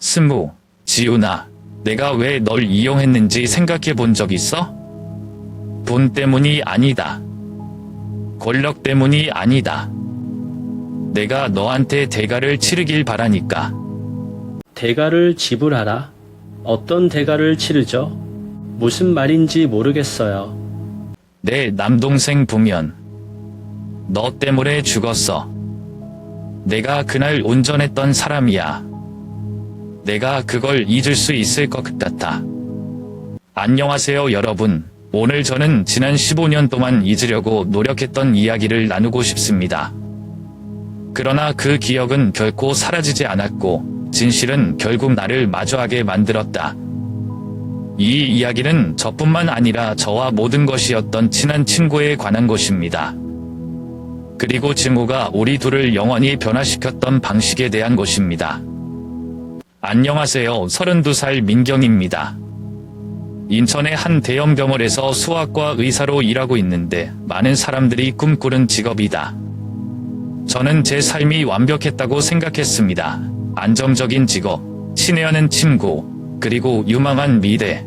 스무, 지훈아, 내가 왜 널 이용했는지 생각해 본 적 있어? 돈 때문이 아니다. 권력 때문이 아니다. 내가 너한테 대가를 치르길 바라니까. 대가를 지불하라? 어떤 대가를 치르죠? 무슨 말인지 모르겠어요. 내 남동생 부면. 너 때문에 죽었어. 내가 그날 운전했던 사람이야. 내가 그걸 잊을 수 있을 것 같아. 안녕하세요 여러분. 오늘 저는 지난 15년 동안 잊으려고 노력했던 이야기를 나누고 싶습니다. 그러나 그 기억은 결코 사라지지 않았고 진실은 결국 나를 마주하게 만들었다. 이 이야기는 저뿐만 아니라 저와 모든 것이었던 친한 친구에 관한 것입니다. 그리고 증오가 우리 둘을 영원히 변화시켰던 방식에 대한 것입니다. 안녕하세요. 32살 민경입니다. 인천의 한 대형 병원에서 수학과 의사로 일하고 있는데 많은 사람들이 꿈꾸는 직업이다. 저는 제 삶이 완벽했다고 생각했습니다. 안정적인 직업, 친애하는 친구, 그리고 유망한 미래.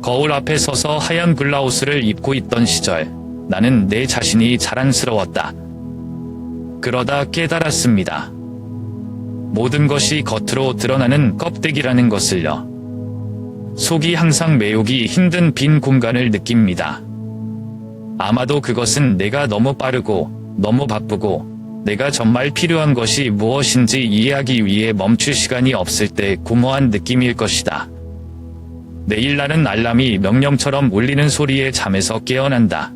거울 앞에 서서 하얀 블라우스를 입고 있던 시절, 나는 내 자신이 자랑스러웠다. 그러다 깨달았습니다. 모든 것이 겉으로 드러나는 껍데기라는 것을요. 속이 항상 메우기 힘든 빈 공간을 느낍니다. 아마도 그것은 내가 너무 빠르고 너무 바쁘고 내가 정말 필요한 것이 무엇인지 이해하기 위해 멈출 시간이 없을 때 공허한 느낌일 것이다. 매일 나는 알람이 명령처럼 울리는 소리에 잠에서 깨어난다.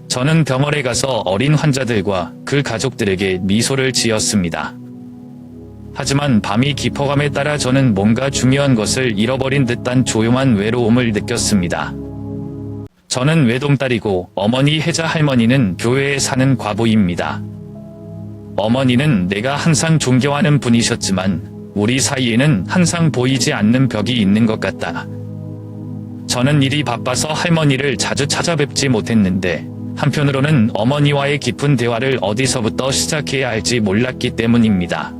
저는 병원에 가서 어린 환자들과 그 가족들에게 미소를 지었습니다. 하지만 밤이 깊어감에 따라 저는 뭔가 중요한 것을 잃어버린 듯한 조용한 외로움을 느꼈습니다. 저는 외동딸이고 어머니 혜자 할머니는 교회에 사는 과부입니다. 어머니는 내가 항상 존경하는 분이셨지만 우리 사이에는 항상 보이지 않는 벽이 있는 것 같다. 저는 일이 바빠서 할머니를 자주 찾아뵙지 못했는데 한편으로는 어머니와의 깊은 대화를 어디서부터 시작해야 할지 몰랐기 때문입니다.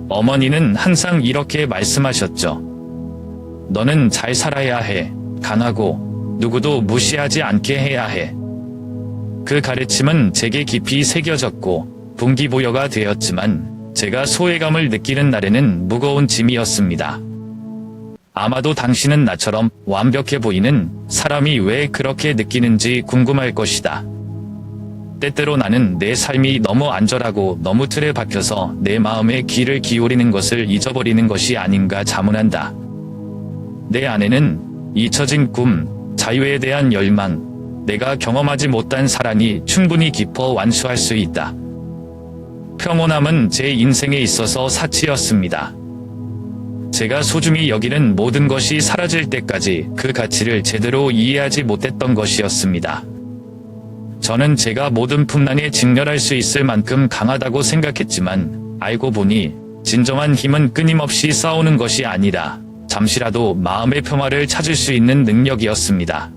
어머니는 항상 이렇게 말씀하셨죠. 너는 잘 살아야 해. 강하고 누구도 무시하지 않게 해야 해. 그 가르침은 제게 깊이 새겨졌고 동기부여가 되었지만 제가 소외감을 느끼는 날에는 무거운 짐이었습니다. 아마도 당신은 나처럼 완벽해 보이는 사람이 왜 그렇게 느끼는지 궁금할 것이다. 때때로 나는 내 삶이 너무 안절하고 너무 틀에 박혀서 내 마음에 귀를 기울이는 것을 잊어버리는 것이 아닌가 자문한다. 내 안에는 잊혀진 꿈, 자유에 대한 열망, 내가 경험하지 못한 사랑이 충분히 깊어 완수할 수 있다. 평온함은 제 인생에 있어서 사치였습니다. 제가 소중히 여기는 모든 것이 사라질 때까지 그 가치를 제대로 이해하지 못했던 것이었습니다. 저는 제가 모든 풍랑에 직면할 수 있을 만큼 강하다고 생각했지만 알고 보니 진정한 힘은 끊임없이 싸우는 것이 아니라 잠시라도 마음의 평화를 찾을 수 있는 능력이었습니다.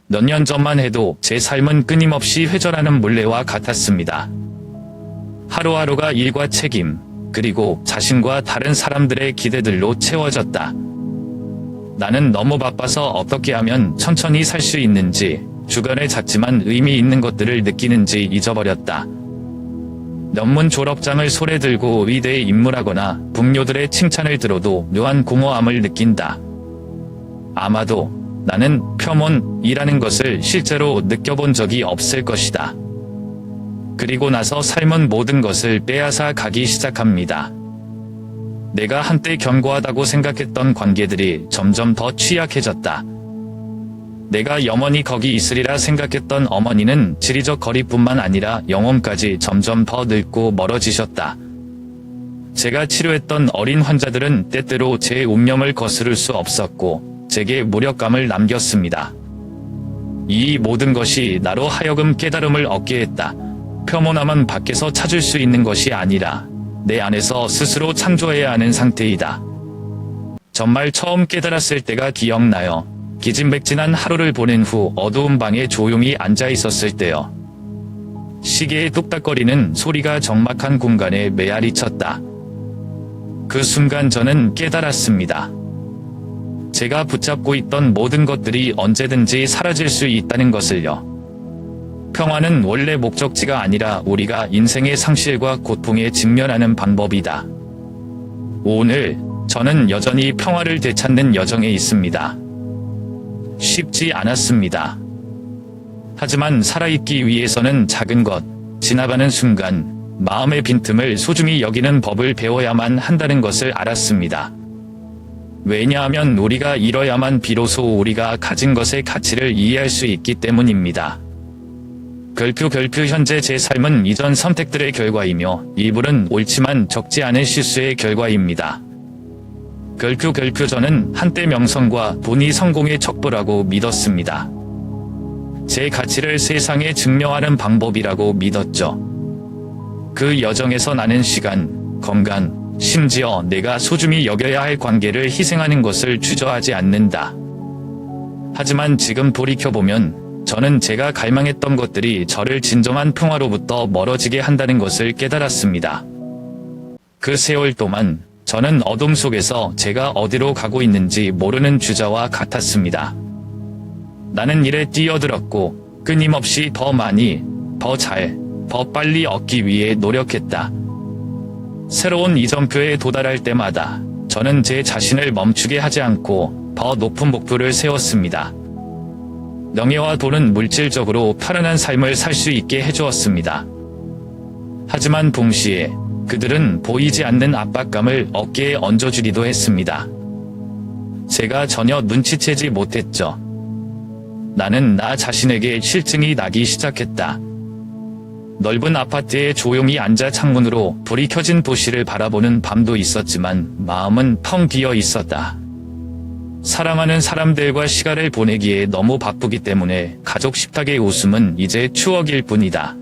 몇 년 전만 해도 제 삶은 끊임없이 회전하는 물레와 같았습니다. 하루하루가 일과 책임, 그리고 자신과 다른 사람들의 기대들로 채워졌다. 나는 너무 바빠서 어떻게 하면 천천히 살 수 있는지, 주변의 작지만 의미 있는 것들을 느끼는지 잊어버렸다. 논문 졸업장을 손에 들고 의대에 입문하거나 동료들의 칭찬을 들어도 묘한 공허함을 느낀다. 아마도 나는 평온이라는 것을 실제로 느껴본 적이 없을 것이다. 그리고 나서 삶은 모든 것을 빼앗아 가기 시작합니다. 내가 한때 견고하다고 생각했던 관계들이 점점 더 취약해졌다. 내가 영원히 거기 있으리라 생각했던 어머니는 지리적 거리뿐만 아니라 영혼까지 점점 더 늙고 멀어지셨다. 제가 치료했던 어린 환자들은 때때로 제 운명을 거스를 수 없었고 제게 무력감을 남겼습니다. 이 모든 것이 나로 하여금 깨달음을 얻게 했다. 평온함은 밖에서 찾을 수 있는 것이 아니라 내 안에서 스스로 창조해야 하는 상태이다. 정말 처음 깨달았을 때가 기억나요. 기진맥진한 하루를 보낸 후 어두운 방에 조용히 앉아 있었을 때요. 시계의 뚝딱거리는 소리가 적막한 공간에 메아리 쳤다. 그 순간 저는 깨달았습니다. 제가 붙잡고 있던 모든 것들이 언제든지 사라질 수 있다는 것을요. 평화는 원래 목적지가 아니라 우리가 인생의 상실과 고통에 직면하는 방법이다. 오늘 저는 여전히 평화를 되찾는 여정에 있습니다. 쉽지 않았습니다. 하지만 살아있기 위해서는 작은 것, 지나가는 순간, 마음의 빈틈을 소중히 여기는 법을 배워야만 한다는 것을 알았습니다. 왜냐하면 우리가 잃어야만 비로소 우리가 가진 것의 가치를 이해할 수 있기 때문입니다. 결표 현재 제 삶은 이전 선택들의 결과이며 일부는 옳지만 적지 않은 실수의 결과입니다. 결표 저는 한때 명성과 돈이 성공의 척도라고 믿었습니다. 제 가치를 세상에 증명하는 방법이라고 믿었죠. 그 여정에서 나는 시간, 건강, 심지어 내가 소중히 여겨야 할 관계를 희생하는 것을 주저하지 않는다. 하지만 지금 돌이켜보면 저는 제가 갈망했던 것들이 저를 진정한 평화로부터 멀어지게 한다는 것을 깨달았습니다. 그 세월 동안 저는 어둠 속에서 제가 어디로 가고 있는지 모르는 주자와 같았습니다. 나는 일에 뛰어들었고 끊임없이 더 많이, 더 잘, 더 빨리 얻기 위해 노력했다. 새로운 이정표에 도달할 때마다 저는 제 자신을 멈추게 하지 않고 더 높은 목표를 세웠습니다. 명예와 돈은 물질적으로 편안한 삶을 살 수 있게 해주었습니다. 하지만 동시에 그들은 보이지 않는 압박감을 어깨에 얹어주기도 했습니다. 제가 전혀 눈치채지 못했죠. 나는 나 자신에게 실증이 나기 시작했다. 넓은 아파트에 조용히 앉아 창문으로 불이 켜진 도시를 바라보는 밤도 있었지만 마음은 텅 비어 있었다. 사랑하는 사람들과 시간을 보내기에 너무 바쁘기 때문에 가족 식탁의 웃음은 이제 추억일 뿐이다.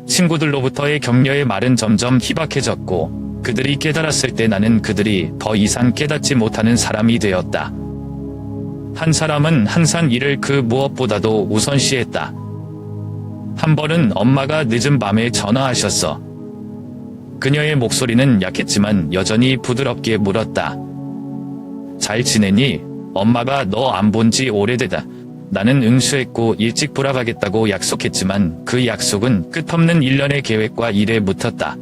친구들로부터의 격려의 말은 점점 희박해졌고 그들이 깨달았을 때 나는 그들이 더 이상 깨닫지 못하는 사람이 되었다. 한 사람은 항상 일을 그 무엇보다도 우선시했다. 한 번은 엄마가 늦은 밤에 전화하셨어. 그녀의 목소리는 약했지만 여전히 부드럽게 물었다. 잘 지내니? 엄마가 너 안 본 지 오래되다. 나는 응수했고 일찍 돌아가겠다고 약속했지만 그 약속은 끝없는 일련의 계획과 일에 묻혔다.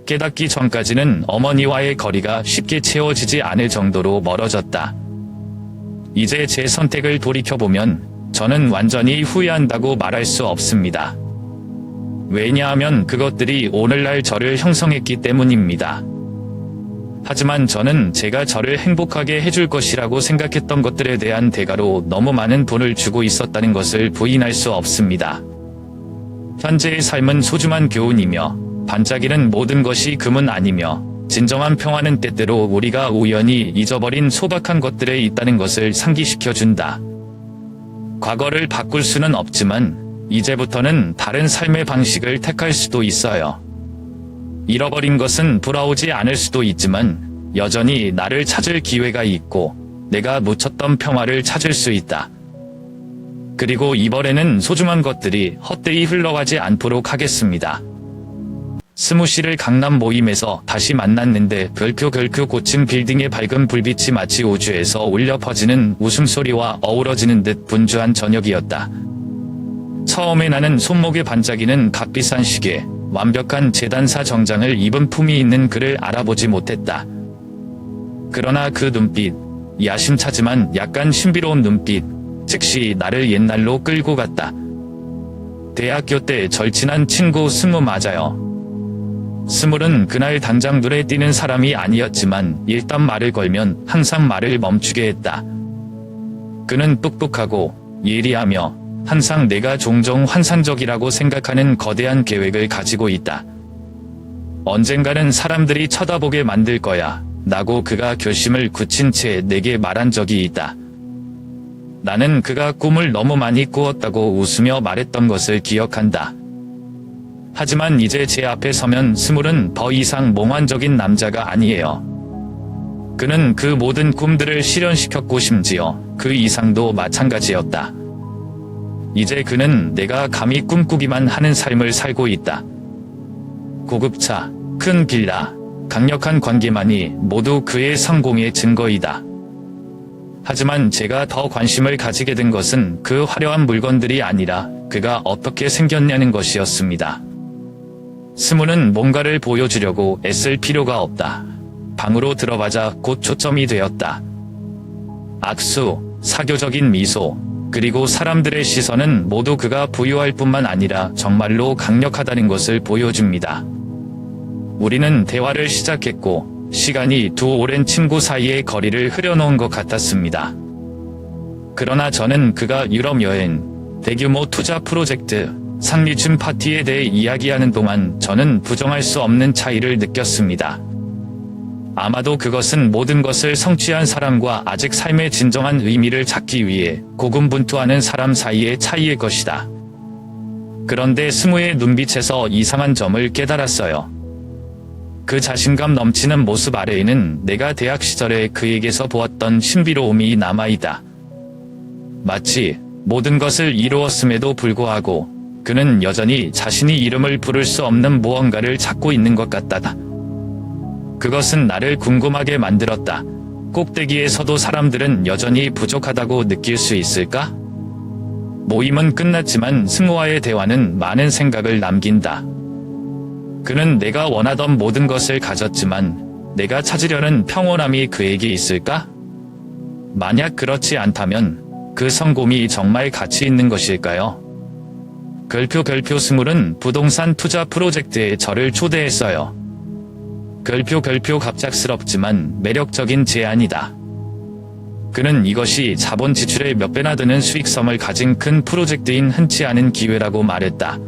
깨닫기 전까지는 어머니와의 거리가 쉽게 채워지지 않을 정도로 멀어졌다. 이제 제 선택을 돌이켜보면 저는 완전히 후회한다고 말할 수 없습니다. 왜냐하면 그것들이 오늘날 저를 형성했기 때문입니다. 하지만 저는 제가 저를 행복하게 해줄 것이라고 생각했던 것들에 대한 대가로 너무 많은 돈을 주고 있었다는 것을 부인할 수 없습니다. 현재의 삶은 소중한 교훈이며 반짝이는 모든 것이 금은 아니며 진정한 평화는 때때로 우리가 우연히 잊어버린 소박한 것들에 있다는 것을 상기시켜준다. 과거를 바꿀 수는 없지만 이제부터는 다른 삶의 방식을 택할 수도 있어요. 잃어버린 것은 돌아오지 않을 수도 있지만 여전히 나를 찾을 기회가 있고 내가 놓쳤던 평화를 찾을 수 있다. 그리고 이번에는 소중한 것들이 헛되이 흘러가지 않도록 하겠습니다. 스무시를 강남 모임에서 다시 만났는데 별표 고층 빌딩의 밝은 불빛이 마치 우주에서 울려 퍼지는 웃음소리와 어우러지는 듯 분주한 저녁이었다. 처음에 나는 손목에 반짝이는 값비싼 시계, 완벽한 재단사 정장을 입은 품이 있는 그를 알아보지 못했다. 그러나 그 눈빛, 야심차지만 약간 신비로운 눈빛, 즉시 나를 옛날로 끌고 갔다. 대학교 때 절친한 친구 스무 맞아요. 스물은 그날 당장 눈에 띄는 사람이 아니었지만 일단 말을 걸면 항상 말을 멈추게 했다. 그는 똑똑하고 예리하며 항상 내가 종종 환상적이라고 생각하는 거대한 계획을 가지고 있다. 언젠가는 사람들이 쳐다보게 만들 거야 라고 그가 결심을 굳힌 채 내게 말한 적이 있다. 나는 그가 꿈을 너무 많이 꾸었다고 웃으며 말했던 것을 기억한다. 하지만 이제 제 앞에 서면 스물은 더 이상 몽환적인 남자가 아니에요. 그는 그 모든 꿈들을 실현시켰고 심지어 그 이상도 마찬가지였다. 이제 그는 내가 감히 꿈꾸기만 하는 삶을 살고 있다. 고급차, 큰 빌라, 강력한 관계만이 모두 그의 성공의 증거이다. 하지만 제가 더 관심을 가지게 된 것은 그 화려한 물건들이 아니라 그가 어떻게 생겼냐는 것이었습니다. 스무는 뭔가를 보여주려고 애쓸 필요가 없다. 방으로 들어가자 곧 초점이 되었다. 악수, 사교적인 미소, 그리고 사람들의 시선은 모두 그가 부유할 뿐만 아니라 정말로 강력하다는 것을 보여줍니다. 우리는 대화를 시작했고 시간이 두 오랜 친구 사이의 거리를 흐려놓은 것 같았습니다. 그러나 저는 그가 유럽 여행, 대규모 투자 프로젝트, 상리춘 파티에 대해 이야기하는 동안 저는 부정할 수 없는 차이를 느꼈습니다. 아마도 그것은 모든 것을 성취한 사람과 아직 삶의 진정한 의미를 찾기 위해 고군분투하는 사람 사이의 차이일 것이다. 그런데 스무의 눈빛에서 이상한 점을 깨달았어요. 그 자신감 넘치는 모습 아래에는 내가 대학 시절에 그에게서 보았던 신비로움이 남아있다. 마치 모든 것을 이루었음에도 불구하고 그는 여전히 자신이 이름을 부를 수 없는 무언가를 찾고 있는 것 같다. 그것은 나를 궁금하게 만들었다. 꼭대기에서도 사람들은 여전히 부족하다고 느낄 수 있을까? 모임은 끝났지만 스무와의 대화는 많은 생각을 남긴다. 그는 내가 원하던 모든 것을 가졌지만 내가 찾으려는 평온함이 그에게 있을까? 만약 그렇지 않다면 그 성공이 정말 가치 있는 것일까요? 글표 스물은 부동산 투자 프로젝트에 저를 초대했어요. 글표 갑작스럽지만 매력적인 제안이다. 그는 이것이 자본 지출의 몇 배나 되는 수익성을 가진 큰 프로젝트인 흔치 않은 기회라고 말했다.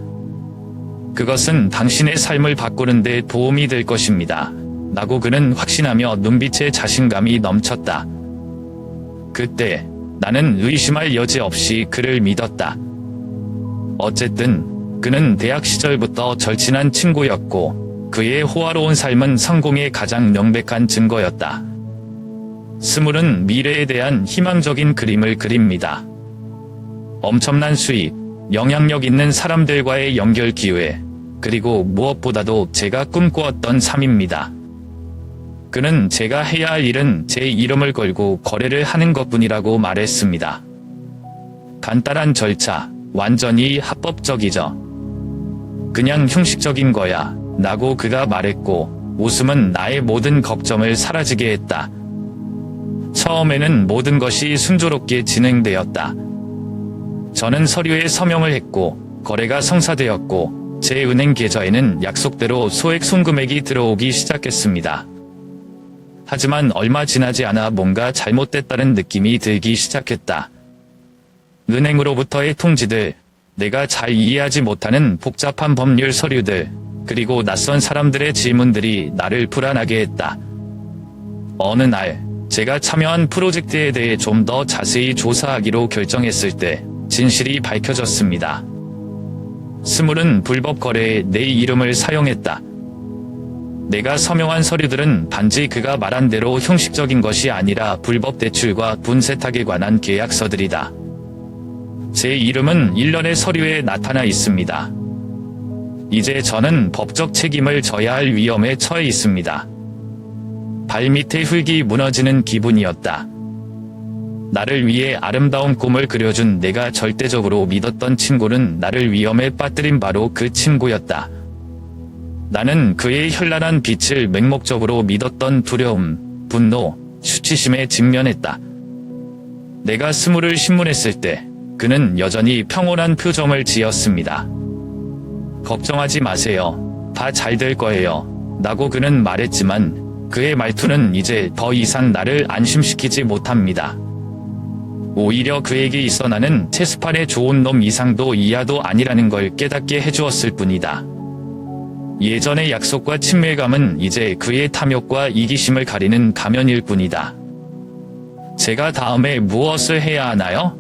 그것은 당신의 삶을 바꾸는 데 도움이 될 것입니다. 라고 그는 확신하며 눈빛에 자신감이 넘쳤다. 그때 나는 의심할 여지 없이 그를 믿었다. 어쨌든 그는 대학 시절부터 절친한 친구였고 그의 호화로운 삶은 성공의 가장 명백한 증거였다. 스물은 미래에 대한 희망적인 그림을 그립니다. 엄청난 수익, 영향력 있는 사람들과의 연결 기회, 그리고 무엇보다도 제가 꿈꾸었던 삶입니다. 그는 제가 해야 할 일은 제 이름을 걸고 거래를 하는 것뿐이라고 말했습니다. 간단한 절차, 완전히 합법적이죠. 그냥 형식적인 거야, 라고 그가 말했고 웃음은 나의 모든 걱정을 사라지게 했다. 처음에는 모든 것이 순조롭게 진행되었다. 저는 서류에 서명을 했고 거래가 성사되었고 제 은행 계좌에는 약속대로 소액 송금액이 들어오기 시작했습니다. 하지만 얼마 지나지 않아 뭔가 잘못됐다는 느낌이 들기 시작했다. 은행으로부터의 통지들, 내가 잘 이해하지 못하는 복잡한 법률 서류들, 그리고 낯선 사람들의 질문들이 나를 불안하게 했다. 어느 날 제가 참여한 프로젝트에 대해 좀 더 자세히 조사하기로 결정했을 때 진실이 밝혀졌습니다. 스물은 불법 거래에 내 이름을 사용했다. 내가 서명한 서류들은 단지 그가 말한 대로 형식적인 것이 아니라 불법 대출과 돈 세탁에 관한 계약서들이다. 제 이름은 일련의 서류에 나타나 있습니다. 이제 저는 법적 책임을 져야 할 위험에 처해 있습니다. 발밑의 흙이 무너지는 기분이었다. 나를 위해 아름다운 꿈을 그려준 내가 절대적으로 믿었던 친구는 나를 위험에 빠뜨린 바로 그 친구였다. 나는 그의 현란한 빛을 맹목적으로 믿었던 두려움, 분노, 수치심에 직면했다. 내가 스물을 신문했을 때 그는 여전히 평온한 표정을 지었습니다. 걱정하지 마세요. 다 잘 될 거예요. 라고 그는 말했지만 그의 말투는 이제 더 이상 나를 안심시키지 못합니다. 오히려 그에게 있어 나는 체스판의 좋은 놈 이상도 이하도 아니라는 걸 깨닫게 해주었을 뿐이다. 예전의 약속과 친밀감은 이제 그의 탐욕과 이기심을 가리는 가면일 뿐이다. 제가 다음에 무엇을 해야 하나요?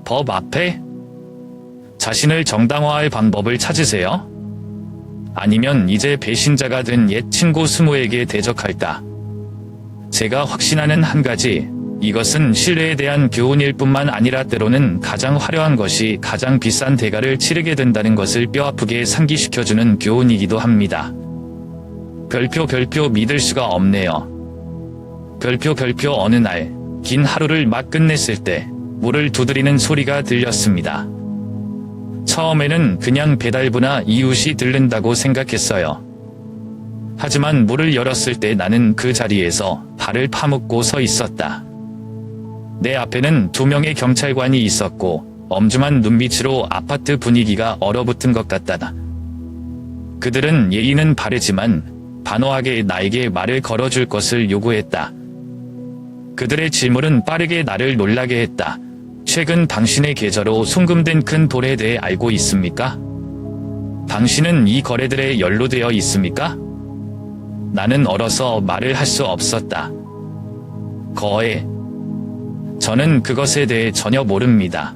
법 앞에? 자신을 정당화할 방법을 찾으세요? 아니면 이제 배신자가 된 옛 친구 스무에게 대적할까? 제가 확신하는 한 가지, 이것은 신뢰에 대한 교훈일 뿐만 아니라 때로는 가장 화려한 것이 가장 비싼 대가를 치르게 된다는 것을 뼈아프게 상기시켜주는 교훈이기도 합니다. 별표 믿을 수가 없네요. 별표 어느 날 긴 하루를 막 끝냈을 때 문을 두드리는 소리가 들렸습니다. 처음에는 그냥 배달부나 이웃이 들른다고 생각했어요. 하지만 문을 열었을 때 나는 그 자리에서 발을 파묻고 서 있었다. 내 앞에는 2명의 경찰관이 있었고 엄중한 눈빛으로 아파트 분위기가 얼어붙은 것 같다. 그들은 예의는 바르지만 단호하게 나에게 말을 걸어줄 것을 요구했다. 그들의 질문은 빠르게 나를 놀라게 했다. 최근 당신의 계좌로 송금된 큰 돈에 대해 알고 있습니까? 당신은 이 거래들에 연루되어 있습니까? 나는 얼어서 말을 할 수 없었다. 저는 그것에 대해 전혀 모릅니다.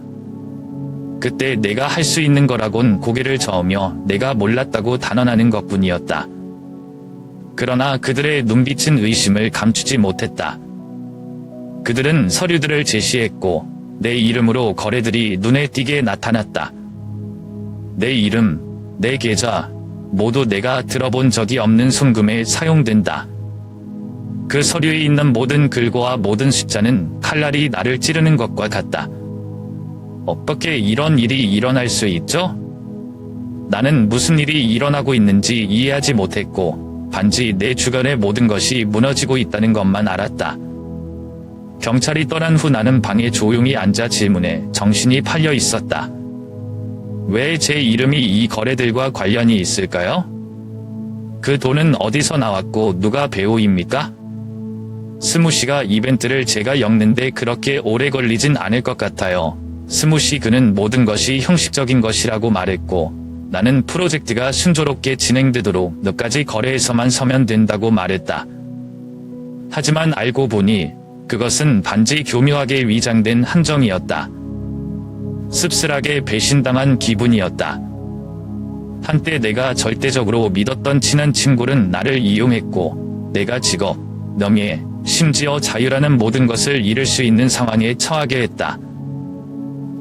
그때 내가 할 수 있는 거라곤 고개를 저으며 내가 몰랐다고 단언하는 것뿐이었다. 그러나 그들의 눈빛은 의심을 감추지 못했다. 그들은 서류들을 제시했고 내 이름으로 거래들이 눈에 띄게 나타났다. 내 이름, 내 계좌, 모두 내가 들어본 적이 없는 송금에 사용된다. 그 서류에 있는 모든 글과 모든 숫자는 칼날이 나를 찌르는 것과 같다. 어떻게 이런 일이 일어날 수 있죠? 나는 무슨 일이 일어나고 있는지 이해하지 못했고 단지 내 주변의 모든 것이 무너지고 있다는 것만 알았다. 경찰이 떠난 후 나는 방에 조용히 앉아 질문에 정신이 팔려 있었다. 왜 제 이름이 이 거래들과 관련이 있을까요? 그 돈은 어디서 나왔고 누가 배우입니까? 스무시가 이벤트를 제가 엮는데 그렇게 오래 걸리진 않을 것 같아요. 스무시 그는 모든 것이 형식적인 것이라고 말했고 나는 프로젝트가 순조롭게 진행되도록 몇 가지 거래에서만 서면 된다고 말했다. 하지만 알고 보니 그것은 단지 교묘하게 위장된 함정이었다. 씁쓸하게 배신당한 기분이었다. 한때 내가 절대적으로 믿었던 친한 친구는 나를 이용했고 내가 직업, 명예, 심지어 자유라는 모든 것을 잃을 수 있는 상황에 처하게 했다.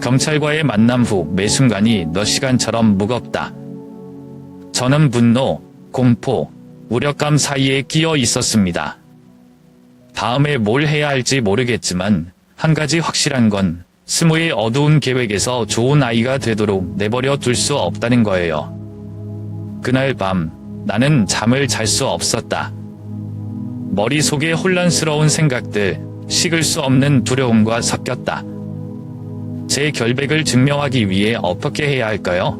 경찰과의 만남 후 매 순간이 몇 시간처럼 무겁다. 저는 분노, 공포, 무력감 사이에 끼어 있었습니다. 다음에 뭘 해야 할지 모르겠지만 한 가지 확실한 건 스무의 어두운 계획에서 좋은 아이가 되도록 내버려 둘 수 없다는 거예요. 그날 밤 나는 잠을 잘 수 없었다. 머릿속에 혼란스러운 생각들, 식을 수 없는 두려움과 섞였다. 제 결백을 증명하기 위해 어떻게 해야 할까요?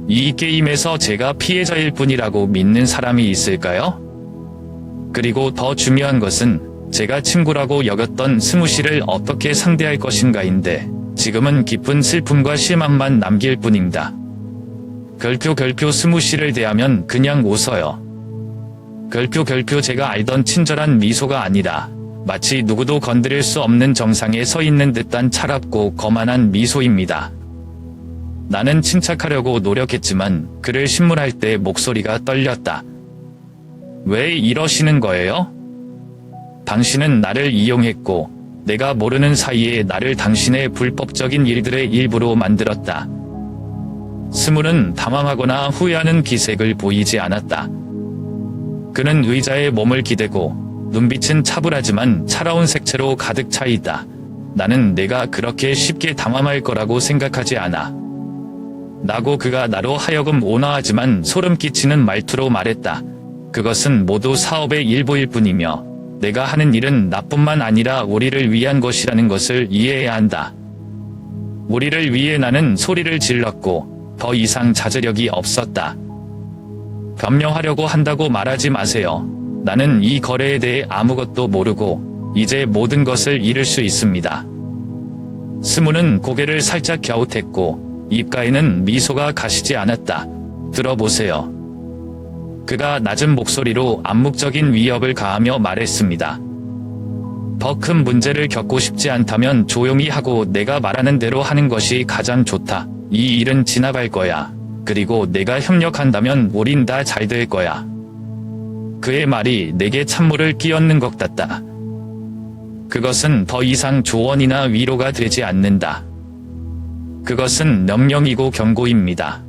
이 게임에서 제가 피해자일 뿐이라고 믿는 사람이 있을까요? 그리고 더 중요한 것은 제가 친구라고 여겼던 스무시를 어떻게 상대할 것인가인데 지금은 깊은 슬픔과 실망만 남길 뿐입니다. 별표 스무시를 대하면 그냥 웃어요. 별표 제가 알던 친절한 미소가 아니라 마치 누구도 건드릴 수 없는 정상에 서 있는 듯한 차갑고 거만한 미소입니다. 나는 침착하려고 노력했지만 그를 신문할 때 목소리가 떨렸다. 왜 이러시는 거예요? 당신은 나를 이용했고 내가 모르는 사이에 나를 당신의 불법적인 일들의 일부로 만들었다. 스물은 당황하거나 후회하는 기색을 보이지 않았다. 그는 의자에 몸을 기대고 눈빛은 차분하지만 차가운 색채로 가득 차 있다. 나는 내가 그렇게 쉽게 당황할 거라고 생각하지 않아. 나고 그가 나로 하여금 온화하지만 소름 끼치는 말투로 말했다. 그것은 모두 사업의 일부일 뿐이며 내가 하는 일은 나뿐만 아니라 우리를 위한 것이라는 것을 이해해야 한다. 우리를 위해 나는 소리를 질렀고 더 이상 자제력이 없었다. 변명하려고 한다고 말하지 마세요. 나는 이 거래에 대해 아무것도 모르고 이제 모든 것을 잃을 수 있습니다. 스무는 고개를 살짝 갸웃했고 입가에는 미소가 가시지 않았다. 들어보세요. 그가 낮은 목소리로 암묵적인 위협을 가하며 말했습니다. 더 큰 문제를 겪고 싶지 않다면 조용히 하고 내가 말하는 대로 하는 것이 가장 좋다. 이 일은 지나갈 거야. 그리고 내가 협력한다면 우린 다 잘 될 거야. 그의 말이 내게 찬물을 끼얹는 것 같다. 그것은 더 이상 조언이나 위로가 되지 않는다. 그것은 명령이고 경고입니다.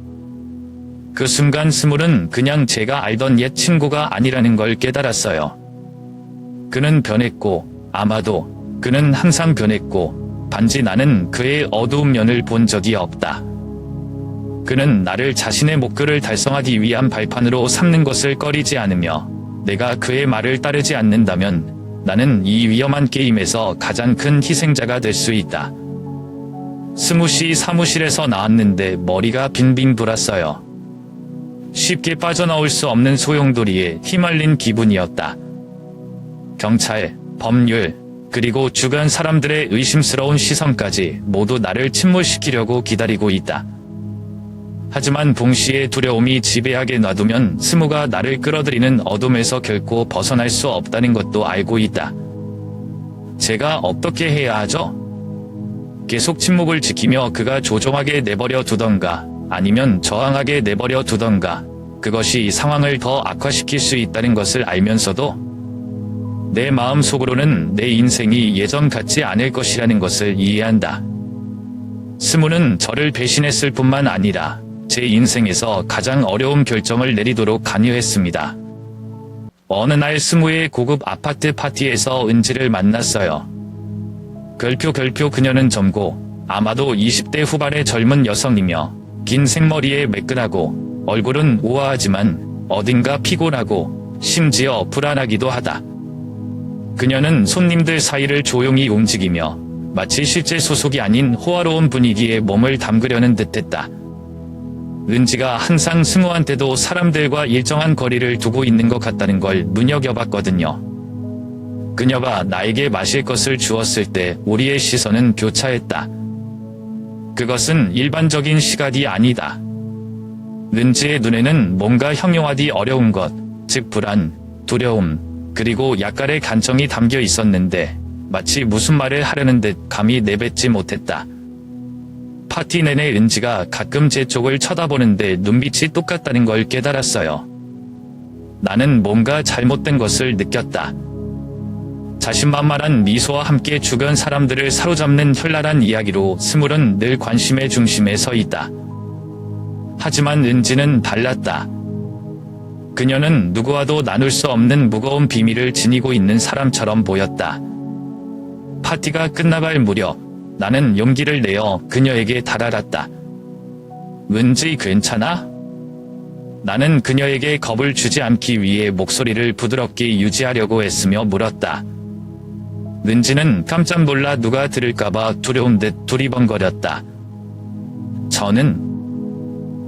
그 순간 스물은 그냥 제가 알던 옛 친구가 아니라는 걸 깨달았어요. 그는 변했고, 아마도 그는 항상 변했고, 단지 나는 그의 어두운 면을 본 적이 없다. 그는 나를 자신의 목표를 달성하기 위한 발판으로 삼는 것을 꺼리지 않으며, 내가 그의 말을 따르지 않는다면 나는 이 위험한 게임에서 가장 큰 희생자가 될 수 있다. 스무씨 사무실에서 나왔는데 머리가 빙빙 돌았어요. 쉽게 빠져나올 수 없는 소용돌이에 휘말린 기분이었다. 경찰, 법률, 그리고 주변 사람들의 의심스러운 시선까지 모두 나를 침몰시키려고 기다리고 있다. 하지만 동시에 두려움이 지배하게 놔두면 스무가 나를 끌어들이는 어둠에서 결코 벗어날 수 없다는 것도 알고 있다. 제가 어떻게 해야 하죠? 계속 침묵을 지키며 그가 조종하게 내버려 두던가, 아니면 저항하게 내버려 두던가, 그것이 상황을 더 악화시킬 수 있다는 것을 알면서도 내 마음속으로는 내 인생이 예전 같지 않을 것이라는 것을 이해한다. 스무는 저를 배신했을 뿐만 아니라 제 인생에서 가장 어려운 결정을 내리도록 관여했습니다. 어느 날 스무의 고급 아파트 파티에서 은지를 만났어요. 결표 그녀는 젊고 아마도 20대 후반의 젊은 여성이며 긴 생머리에 매끈하고 얼굴은 우아하지만 어딘가 피곤하고 심지어 불안하기도 하다. 그녀는 손님들 사이를 조용히 움직이며 마치 실제 소속이 아닌 호화로운 분위기에 몸을 담그려는 듯했다. 은지가 항상 승우한테도 사람들과 일정한 거리를 두고 있는 것 같다는 걸 눈여겨봤거든요. 그녀가 나에게 마실 것을 주었을 때 우리의 시선은 교차했다. 그것은 일반적인 시각이 아니다. 은지의 눈에는 뭔가 형용하기 어려운 것, 즉 불안, 두려움, 그리고 약간의 간청이 담겨 있었는데 마치 무슨 말을 하려는 듯 감히 내뱉지 못했다. 파티 내내 은지가 가끔 제 쪽을 쳐다보는데 눈빛이 똑같다는 걸 깨달았어요. 나는 뭔가 잘못된 것을 느꼈다. 자신만만한 미소와 함께 주변 사람들을 사로잡는 현란한 이야기로 스물은 늘 관심의 중심에 서 있다. 하지만 은지는 달랐다. 그녀는 누구와도 나눌 수 없는 무거운 비밀을 지니고 있는 사람처럼 보였다. 파티가 끝나갈 무렵 나는 용기를 내어 그녀에게 다가갔다. 은지 괜찮아? 나는 그녀에게 겁을 주지 않기 위해 목소리를 부드럽게 유지하려고 애쓰며 물었다. 은지는 깜짝 놀라 누가 들을까봐 두려운 듯 두리번거렸다.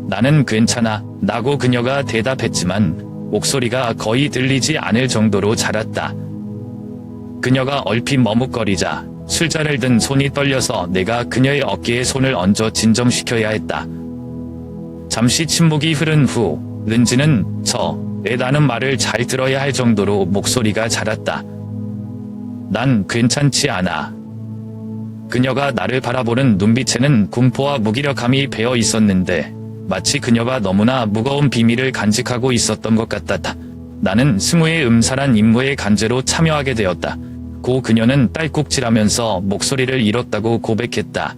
나는 괜찮아 라고 그녀가 대답했지만 목소리가 거의 들리지 않을 정도로 작았다. 그녀가 얼핏 머뭇거리자 술잔을 든 손이 떨려서 내가 그녀의 어깨에 손을 얹어 진정시켜야 했다. 잠시 침묵이 흐른 후 은지는 라는 말을 잘 들어야 할 정도로 목소리가 작았다. 난 괜찮지 않아. 그녀가 나를 바라보는 눈빛에는 공포와 무기력함이 배어 있었는데 마치 그녀가 너무나 무거운 비밀을 간직하고 있었던 것 같았다. 나는 스무의 음산한 임무에 강제로 참여하게 되었다. 고 그녀는 딸꾹질하면서 목소리를 잃었다고 고백했다.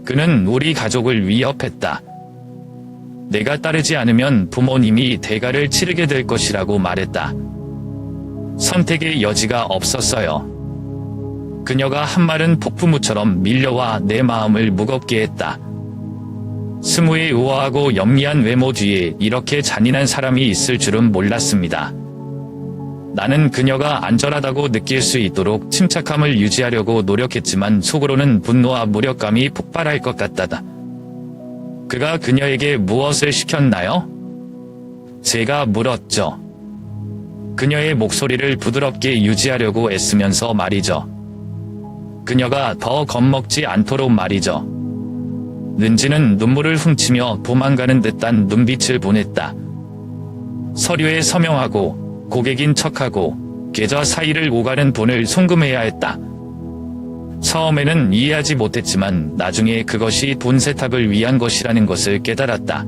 그는 우리 가족을 위협했다. 내가 따르지 않으면 부모님이 대가를 치르게 될 것이라고 말했다. 선택의 여지가 없었어요. 그녀가 한 말은 폭풍우처럼 밀려와 내 마음을 무겁게 했다. 스무의 우아하고 영리한 외모 뒤에 이렇게 잔인한 사람이 있을 줄은 몰랐습니다. 나는 그녀가 안전하다고 느낄 수 있도록 침착함을 유지하려고 노력했지만 속으로는 분노와 무력감이 폭발할 것 같다. 그가 그녀에게 무엇을 시켰나요? 제가 물었죠. 그녀의 목소리를 부드럽게 유지하려고 애쓰면서 말이죠. 그녀가 더 겁먹지 않도록 말이죠. 은지는 눈물을 훔치며 도망가는 듯한 눈빛을 보냈다. 서류에 서명하고 고객인 척하고 계좌 사이를 오가는 돈을 송금해야 했다. 처음에는 이해하지 못했지만 나중에 그것이 돈 세탁을 위한 것이라는 것을 깨달았다.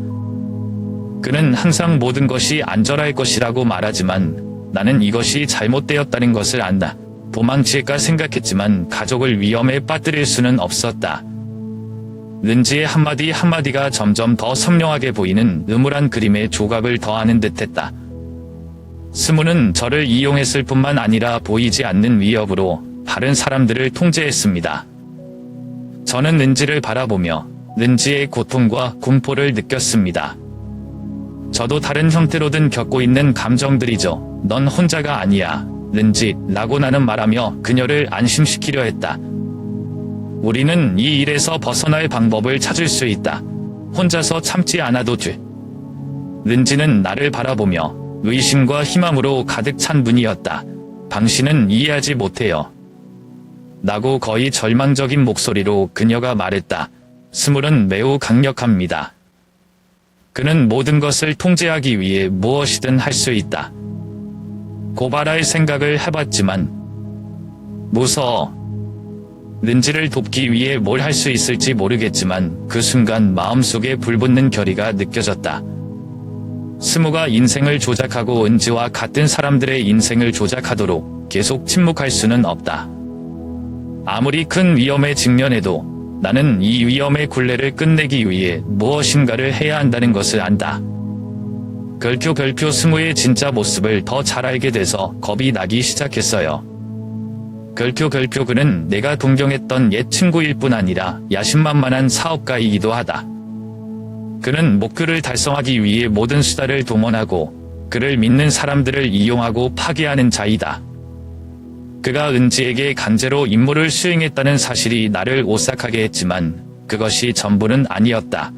그는 항상 모든 것이 안전할 것이라고 말하지만 나는 이것이 잘못되었다는 것을 안다. 도망칠까 생각했지만 가족을 위험에 빠뜨릴 수는 없었다. 른지의 한마디 한마디가 점점 더 선명하게 보이는 음울한 그림에 조각을 더하는 듯했다. 스무는 저를 이용했을 뿐만 아니라 보이지 않는 위협으로 다른 사람들을 통제했습니다. 저는 른지를 바라보며 른지의 고통과 공포를 느꼈습니다. 저도 다른 형태로든 겪고 있는 감정들이죠. 넌 혼자가 아니야, 른지, 라고 나는 말하며 그녀를 안심시키려 했다. 우리는 이 일에서 벗어날 방법을 찾을 수 있다. 혼자서 참지 않아도 돼. 른지는 나를 바라보며 의심과 희망으로 가득 찬 분이었다. 당신은 이해하지 못해요. 라고 거의 절망적인 목소리로 그녀가 말했다. 스물은 매우 강력합니다. 그는 모든 것을 통제하기 위해 무엇이든 할 수 있다. 고발할 생각을 해봤지만 무서워. 른지를 돕기 위해 뭘 할 수 있을지 모르겠지만 그 순간 마음속에 불붙는 결의가 느껴졌다. 스무가 인생을 조작하고 은지와 같은 사람들의 인생을 조작하도록 계속 침묵할 수는 없다. 아무리 큰 위험에 직면해도 나는 이 위험의 굴레를 끝내기 위해 무엇인가를 해야 한다는 것을 안다. 결표 스무의 진짜 모습을 더 잘 알게 돼서 겁이 나기 시작했어요. 결표 그는 내가 동경했던 옛 친구일 뿐 아니라 야심만만한 사업가이기도 하다. 그는 목표를 달성하기 위해 모든 수단을 동원하고 그를 믿는 사람들을 이용하고 파괴하는 자이다. 그가 은지에게 강제로 임무를 수행했다는 사실이 나를 오싹하게 했지만 그것이 전부는 아니었다.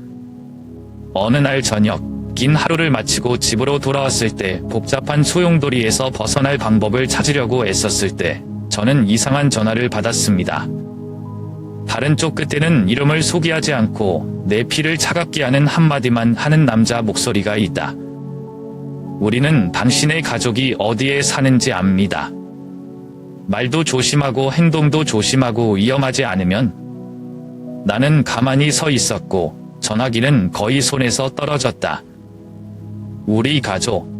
어느 날 저녁, 긴 하루를 마치고 집으로 돌아왔을 때 복잡한 소용돌이에서 벗어날 방법을 찾으려고 애썼을 때 저는 이상한 전화를 받았습니다. 다른 쪽 끝에는 이름을 소개하지 않고 내 피를 차갑게 하는 한마디만 하는 남자 목소리가 있다. 우리는 당신의 가족이 어디에 사는지 압니다. 말도 조심하고 행동도 조심하고 위험하지 않으면. 나는 가만히 서 있었고 전화기는 거의 손에서 떨어졌다. 우리 가족.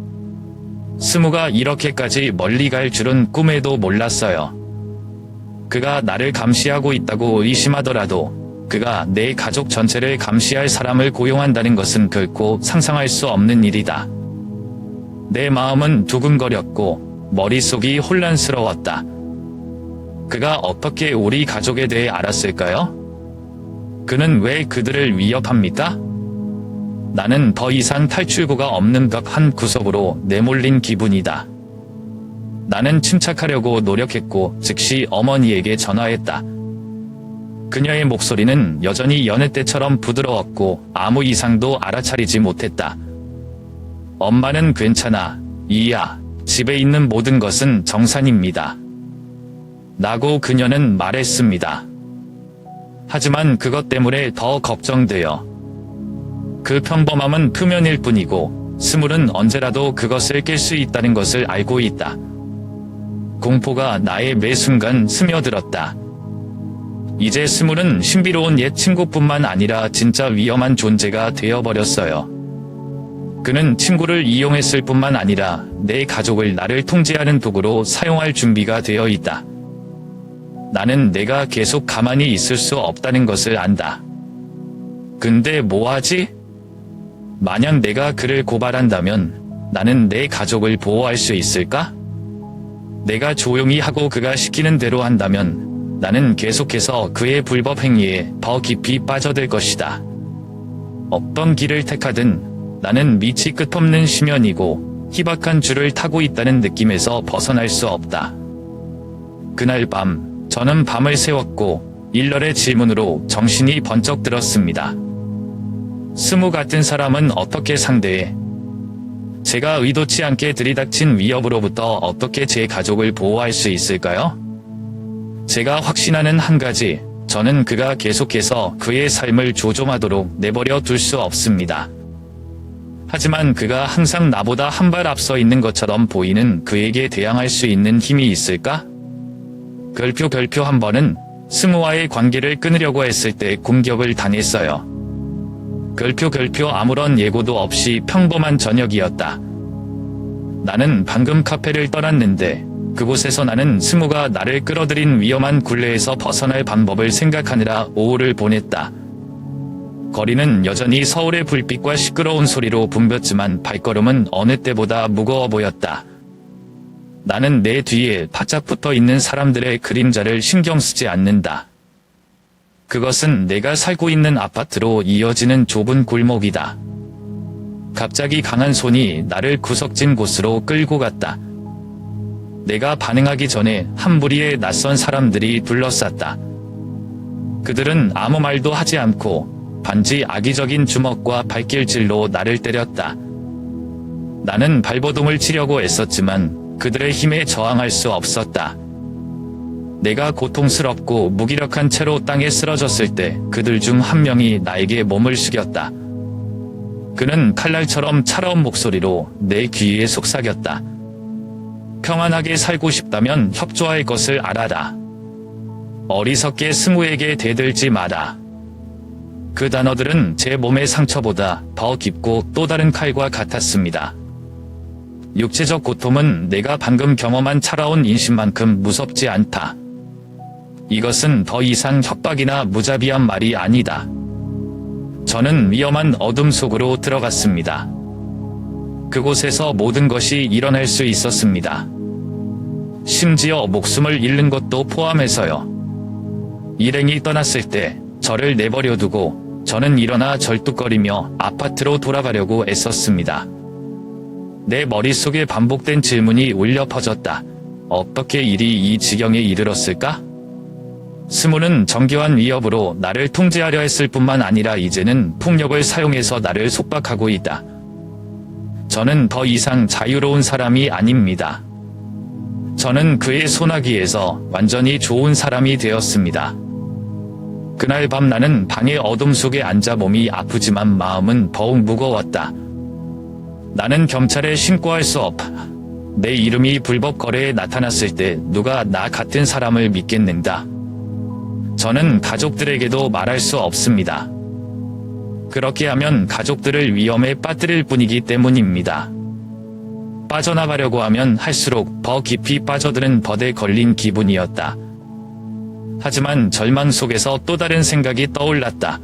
스무가 이렇게까지 멀리 갈 줄은 꿈에도 몰랐어요. 그가 나를 감시하고 있다고 의심하더라도 그가 내 가족 전체를 감시할 사람을 고용한다는 것은 결코 상상할 수 없는 일이다. 내 마음은 두근거렸고 머릿속이 혼란스러웠다. 그가 어떻게 우리 가족에 대해 알았을까요? 그는 왜 그들을 위협합니까? 나는 더 이상 탈출구가 없는 벽 한 구석으로 내몰린 기분이다. 나는 침착하려고 노력했고 즉시 어머니에게 전화했다. 그녀의 목소리는 여전히 여느 때처럼 부드러웠고 아무 이상도 알아차리지 못했다. 엄마는 괜찮아, 이야, 집에 있는 모든 것은 정상입니다. 라고 그녀는 말했습니다. 하지만 그것 때문에 더 걱정돼요. 그 평범함은 표면일 뿐이고 스물은 언제라도 그것을 깰 수 있다는 것을 알고 있다. 공포가 나의 매 순간 스며들었다. 이제 스물은 신비로운 옛 친구뿐만 아니라 진짜 위험한 존재가 되어버렸어요. 그는 친구를 이용했을 뿐만 아니라 내 가족을 나를 통제하는 도구로 사용할 준비가 되어 있다. 나는 내가 계속 가만히 있을 수 없다는 것을 안다. 근데 뭐하지? 만약 내가 그를 고발한다면 나는 내 가족을 보호할 수 있을까? 내가 조용히 하고 그가 시키는 대로 한다면 나는 계속해서 그의 불법 행위에 더 깊이 빠져들 것이다. 어떤 길을 택하든 나는 밑이 끝없는 심연이고 희박한 줄을 타고 있다는 느낌에서 벗어날 수 없다. 그날 밤 저는 밤을 새웠고 일러의 질문으로 정신이 번쩍 들었습니다. 스무 같은 사람은 어떻게 상대해? 제가 의도치 않게 들이닥친 위협으로부터 어떻게 제 가족을 보호할 수 있을까요? 제가 확신하는 한 가지, 저는 그가 계속해서 그의 삶을 조종하도록 내버려 둘 수 없습니다. 하지만 그가 항상 나보다 한 발 앞서 있는 것처럼 보이는 그에게 대항할 수 있는 힘이 있을까? 결표 한 번은 스무와의 관계를 끊으려고 했을 때 공격을 당했어요. 결표 아무런 예고도 없이 평범한 저녁이었다. 나는 방금 카페를 떠났는데 그곳에서 나는 스무가 나를 끌어들인 위험한 굴레에서 벗어날 방법을 생각하느라 오후를 보냈다. 거리는 여전히 서울의 불빛과 시끄러운 소리로 붐볐지만 발걸음은 어느 때보다 무거워 보였다. 나는 내 뒤에 바짝 붙어 있는 사람들의 그림자를 신경 쓰지 않는다. 그것은 내가 살고 있는 아파트로 이어지는 좁은 골목이다. 갑자기 강한 손이 나를 구석진 곳으로 끌고 갔다. 내가 반응하기 전에 한 무리의 낯선 사람들이 둘러쌌다. 그들은 아무 말도 하지 않고 단지 악의적인 주먹과 발길질로 나를 때렸다. 나는 발버둥을 치려고 애썼지만 그들의 힘에 저항할 수 없었다. 내가 고통스럽고 무기력한 채로 땅에 쓰러졌을 때 그들 중 한 명이 나에게 몸을 숙였다. 그는 칼날처럼 차가운 목소리로 내 귀에 속삭였다. 평안하게 살고 싶다면 협조할 것을 알아라. 어리석게 승우에게 대들지 마라. 그 단어들은 제 몸의 상처보다 더 깊고 또 다른 칼과 같았습니다. 육체적 고통은 내가 방금 경험한 차가운 인심만큼 무섭지 않다. 이것은 더 이상 협박이나 무자비한 말이 아니다. 저는 위험한 어둠 속으로 들어갔습니다. 그곳에서 모든 것이 일어날 수 있었습니다. 심지어 목숨을 잃는 것도 포함해서요. 일행이 떠났을 때 저를 내버려 두고 저는 일어나 절뚝거리며 아파트로 돌아가려고 애썼습니다. 내 머릿속에 반복된 질문이 울려 퍼졌다. 어떻게 일이 이 지경에 이르렀을까? 스무는 정교한 위협으로 나를 통제하려 했을 뿐만 아니라 이제는 폭력을 사용해서 나를 속박하고 있다. 저는 더 이상 자유로운 사람이 아닙니다. 저는 그의 소나기에서 완전히 좋은 사람이 되었습니다. 그날 밤 나는 방의 어둠 속에 앉아 몸이 아프지만 마음은 더욱 무거웠다. 나는 경찰에 신고할 수 없다. 내 이름이 불법 거래에 나타났을 때 누가 나 같은 사람을 믿겠는가? 저는 가족들에게도 말할 수 없습니다. 그렇게 하면 가족들을 위험에 빠뜨릴 뿐이기 때문입니다. 빠져나가려고 하면 할수록 더 깊이 빠져드는 벗에 걸린 기분이었다. 하지만 절망 속에서 또 다른 생각이 떠올랐다.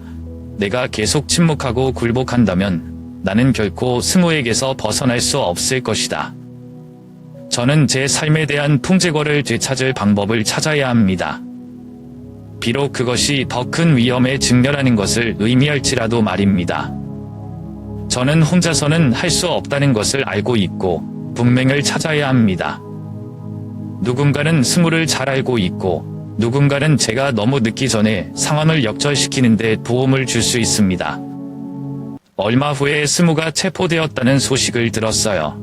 내가 계속 침묵하고 굴복한다면 나는 결코 승우에게서 벗어날 수 없을 것이다. 저는 제 삶에 대한 통제권을 되찾을 방법을 찾아야 합니다. 비록 그것이 더 큰 위험에 직면하는 것을 의미할지라도 말입니다. 저는 혼자서는 할 수 없다는 것을 알고 있고 분명을 찾아야 합니다. 누군가는 승우를 잘 알고 있고 누군가는 제가 너무 늦기 전에 상황을 역전시키는데 도움을 줄 수 있습니다. 얼마 후에 승우가 체포되었다는 소식을 들었어요.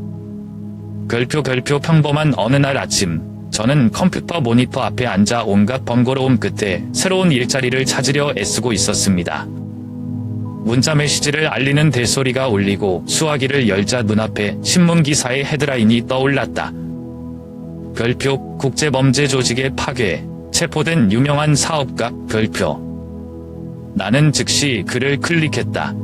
별표 평범한 어느 날 아침 저는 컴퓨터 모니터 앞에 앉아 온갖 번거로움 끝에 새로운 일자리를 찾으려 애쓰고 있었습니다. 문자 메시지를 알리는 벨소리가 울리고 수화기를 열자 눈앞에 신문기사의 헤드라인이 떠올랐다. 별표 국제범죄 조직의 파괴, 체포된 유명한 사업가 별표. 나는 즉시 그를 클릭했다.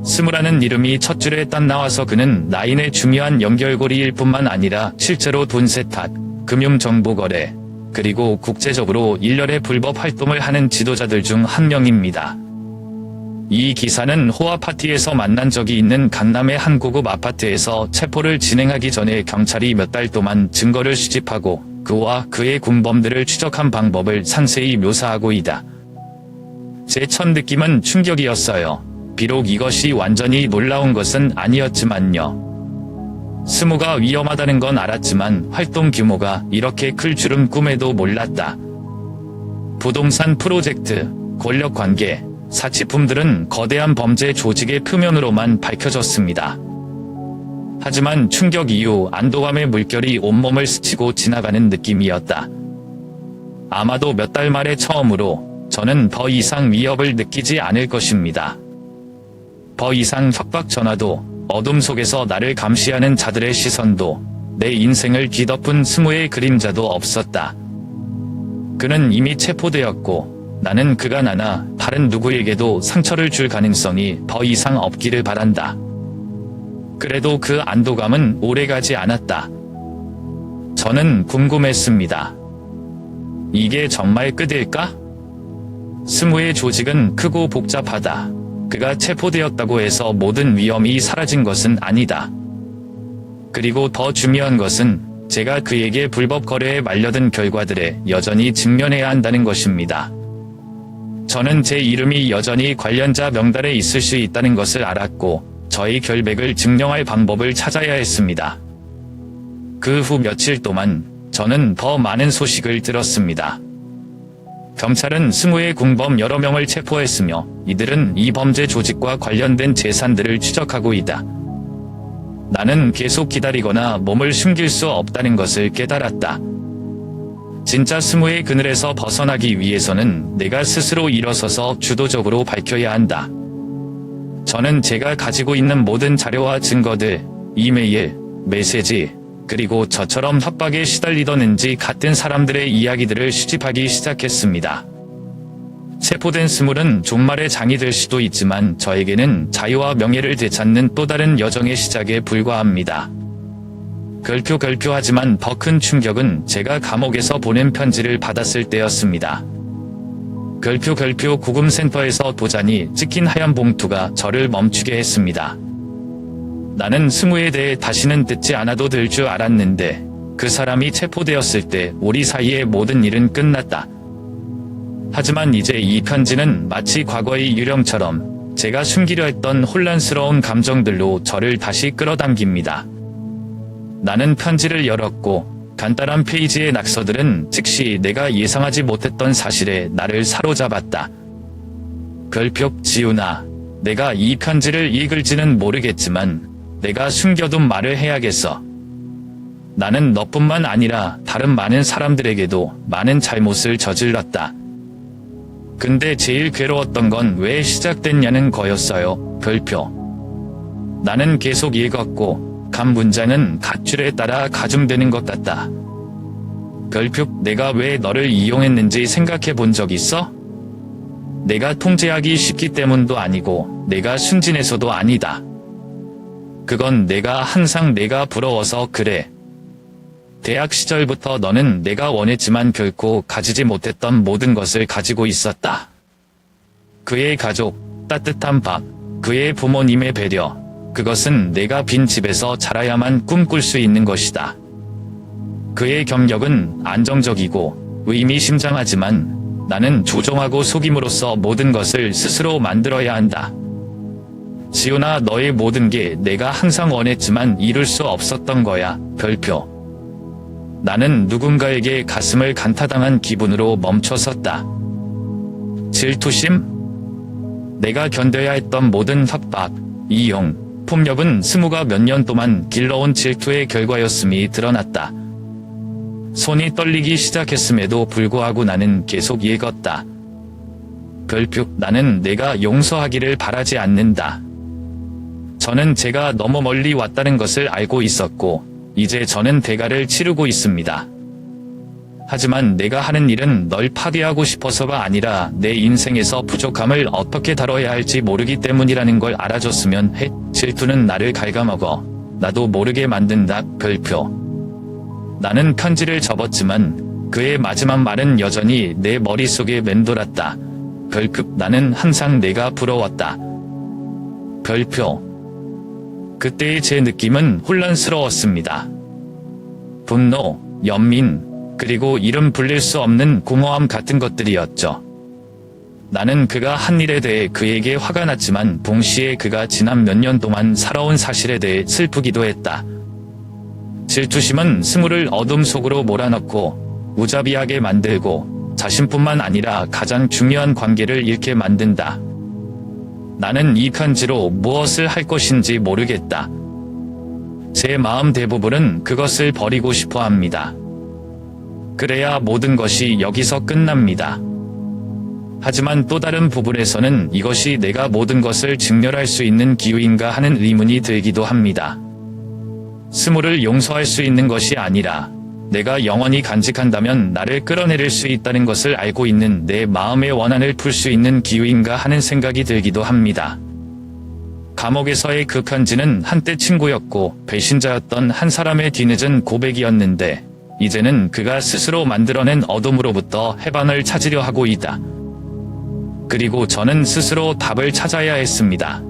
스무라는 이름이 첫 줄에 딱 나와서 그는 라인의 중요한 연결고리일 뿐만 아니라 실제로 돈 세탁, 금융정보거래, 그리고 국제적으로 일렬의 불법 활동을 하는 지도자들 중 한 명입니다. 이 기사는 호화 파티에서 만난 적이 있는 강남의 한 고급 아파트에서 체포를 진행하기 전에 경찰이 몇 달 동안 증거를 수집하고 그와 그의 군범들을 추적한 방법을 상세히 묘사하고 있다. 제 첫 느낌은 충격이었어요. 비록 이것이 완전히 놀라운 것은 아니었지만요. 스무가 위험하다는 건 알았지만 활동 규모가 이렇게 클 줄은 꿈에도 몰랐다. 부동산 프로젝트, 권력관계, 사치품들은 거대한 범죄 조직의 표면으로만 밝혀졌습니다. 하지만 충격 이후 안도감의 물결이 온몸을 스치고 지나가는 느낌이었다. 아마도 몇 달 만에 처음으로 저는 더 이상 위협을 느끼지 않을 것입니다. 더 이상 협박 전화도, 어둠 속에서 나를 감시하는 자들의 시선도, 내 인생을 뒤덮은 스무의 그림자도 없었다. 그는 이미 체포되었고 나는 그가 나나 다른 누구에게도 상처를 줄 가능성이 더 이상 없기를 바란다. 그래도 그 안도감은 오래가지 않았다. 저는 궁금했습니다. 이게 정말 끝일까? 스무의 조직은 크고 복잡하다. 그가 체포되었다고 해서 모든 위험이 사라진 것은 아니다. 그리고 더 중요한 것은 제가 그에게 불법 거래에 말려든 결과들에 여전히 직면해야 한다는 것입니다. 저는 제 이름이 여전히 관련자 명단에 있을 수 있다는 것을 알았고 저의 결백을 증명할 방법을 찾아야 했습니다. 그 후 며칠 동안 저는 더 많은 소식을 들었습니다. 경찰은 스무의 공범 여러 명을 체포했으며 이들은 이 범죄 조직과 관련된 재산들을 추적하고 있다. 나는 계속 기다리거나 몸을 숨길 수 없다는 것을 깨달았다. 진짜 스무의 그늘에서 벗어나기 위해서는 내가 스스로 일어서서 주도적으로 밝혀야 한다. 저는 제가 가지고 있는 모든 자료와 증거들, 이메일, 메시지, 그리고 저처럼 협박에 시달리던 같은 사람들의 이야기들을 수집하기 시작했습니다. 체포된 스물은 종말의 장이 될 수도 있지만 저에게는 자유와 명예를 되찾는 또 다른 여정의 시작에 불과합니다. 걸표하지만 더 큰 충격은 제가 감옥에서 보낸 편지를 받았을 때였습니다. 구금센터에서 도장이 찍힌 하얀 봉투가 저를 멈추게 했습니다. 나는 스무에 대해 다시는 듣지 않아도 될 줄 알았는데 그 사람이 체포되었을 때 우리 사이의 모든 일은 끝났다. 하지만 이제 이 편지는 마치 과거의 유령처럼 제가 숨기려 했던 혼란스러운 감정들로 저를 다시 끌어당깁니다. 나는 편지를 열었고 간단한 페이지의 낙서들은 즉시 내가 예상하지 못했던 사실에 나를 사로잡았다. 지훈아, 내가 이 편지를 읽을지는 모르겠지만 내가 숨겨둔 말을 해야겠어. 나는 너뿐만 아니라 다른 많은 사람들에게도 많은 잘못을 저질렀다. 근데 제일 괴로웠던 건 왜 시작됐냐는 거였어요. 나는 계속 읽었고 간 문장은 갓줄에 따라 가중되는 것 같다. 내가 왜 너를 이용했는지 생각해 본 적 있어? 내가 통제하기 쉽기 때문도 아니고 내가 순진해서도 아니다. 그건 내가 항상 내가 부러워서 그래. 대학 시절부터 너는 내가 원했지만 결코 가지지 못했던 모든 것을 가지고 있었다. 그의 가족, 따뜻한 밥, 그의 부모님의 배려, 그것은 내가 빈 집에서 자라야만 꿈꿀 수 있는 것이다. 그의 경력은 안정적이고 의미심장하지만 나는 조종하고 속임으로써 모든 것을 스스로 만들어야 한다. 지훈아, 너의 모든 게 내가 항상 원했지만 이룰 수 없었던 거야. 나는 누군가에게 가슴을 간타당한 기분으로 멈춰섰다. 질투심? 내가 견뎌야 했던 모든 협박, 이용, 폭력은 스무가 몇 년 동안 길러온 질투의 결과였음이 드러났다. 손이 떨리기 시작했음에도 불구하고 나는 계속 읽었다. 나는 내가 용서하기를 바라지 않는다. 저는 제가 너무 멀리 왔다는 것을 알고 있었고 이제 저는 대가를 치르고 있습니다. 하지만 내가 하는 일은 널 파괴하고 싶어서가 아니라 내 인생에서 부족함을 어떻게 다뤄야 할지 모르기 때문이라는 걸 알아줬으면 해. 질투는 나를 갉아먹어. 나도 모르게 만든다. 나는 편지를 접었지만 그의 마지막 말은 여전히 내 머릿속에 맴돌았다. 나는 항상 내가 부러웠다. 그때의 제 느낌은 혼란스러웠습니다. 분노, 연민, 그리고 이름 불릴 수 없는 공허함 같은 것들이었죠. 나는 그가 한 일에 대해 그에게 화가 났지만 동시에 그가 지난 몇 년 동안 살아온 사실에 대해 슬프기도 했다. 질투심은 스물을 어둠 속으로 몰아넣고 무자비하게 만들고 자신뿐만 아니라 가장 중요한 관계를 잃게 만든다. 나는 이 편지로 무엇을 할 것인지 모르겠다. 제 마음 대부분은 그것을 버리고 싶어 합니다. 그래야 모든 것이 여기서 끝납니다. 하지만 또 다른 부분에서는 이것이 내가 모든 것을 직멸할 수 있는 기회인가 하는 의문이 들기도 합니다. 스물을 용서할 수 있는 것이 아니라 내가 영원히 간직한다면 나를 끌어내릴 수 있다는 것을 알고 있는 내 마음의 원한을 풀 수 있는 기회인가 하는 생각이 들기도 합니다. 감옥에서의 그 편지는 한때 친구였고 배신자였던 한 사람의 뒤늦은 고백이었는데 이제는 그가 스스로 만들어낸 어둠으로부터 해방을 찾으려 하고 있다. 그리고 저는 스스로 답을 찾아야 했습니다.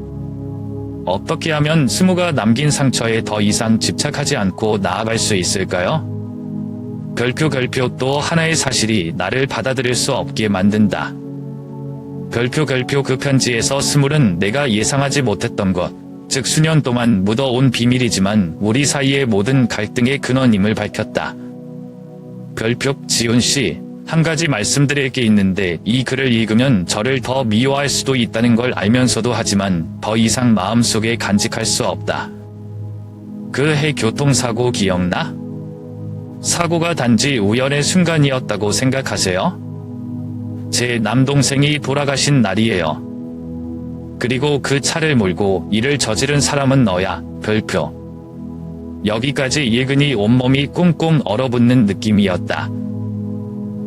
어떻게 하면 스무가 남긴 상처에 더 이상 집착하지 않고 나아갈 수 있을까요? 별표 또 하나의 사실이 나를 받아들일 수 없게 만든다. 별표 그 편지에서 스물은 내가 예상하지 못했던 것, 즉 수년 동안 묻어온 비밀이지만 우리 사이의 모든 갈등의 근원임을 밝혔다. 별표 지훈씨, 한 가지 말씀드릴 게 있는데 이 글을 읽으면 저를 더 미워할 수도 있다는 걸 알면서도 하지만 더 이상 마음속에 간직할 수 없다. 그 해 교통사고 기억나? 사고가 단지 우연의 순간이었다고 생각하세요? 제 남동생이 돌아가신 날이에요. 그리고 그 차를 몰고 이를 저지른 사람은 너야, 별표. 여기까지 읽으니 온몸이 꽁꽁 얼어붙는 느낌이었다.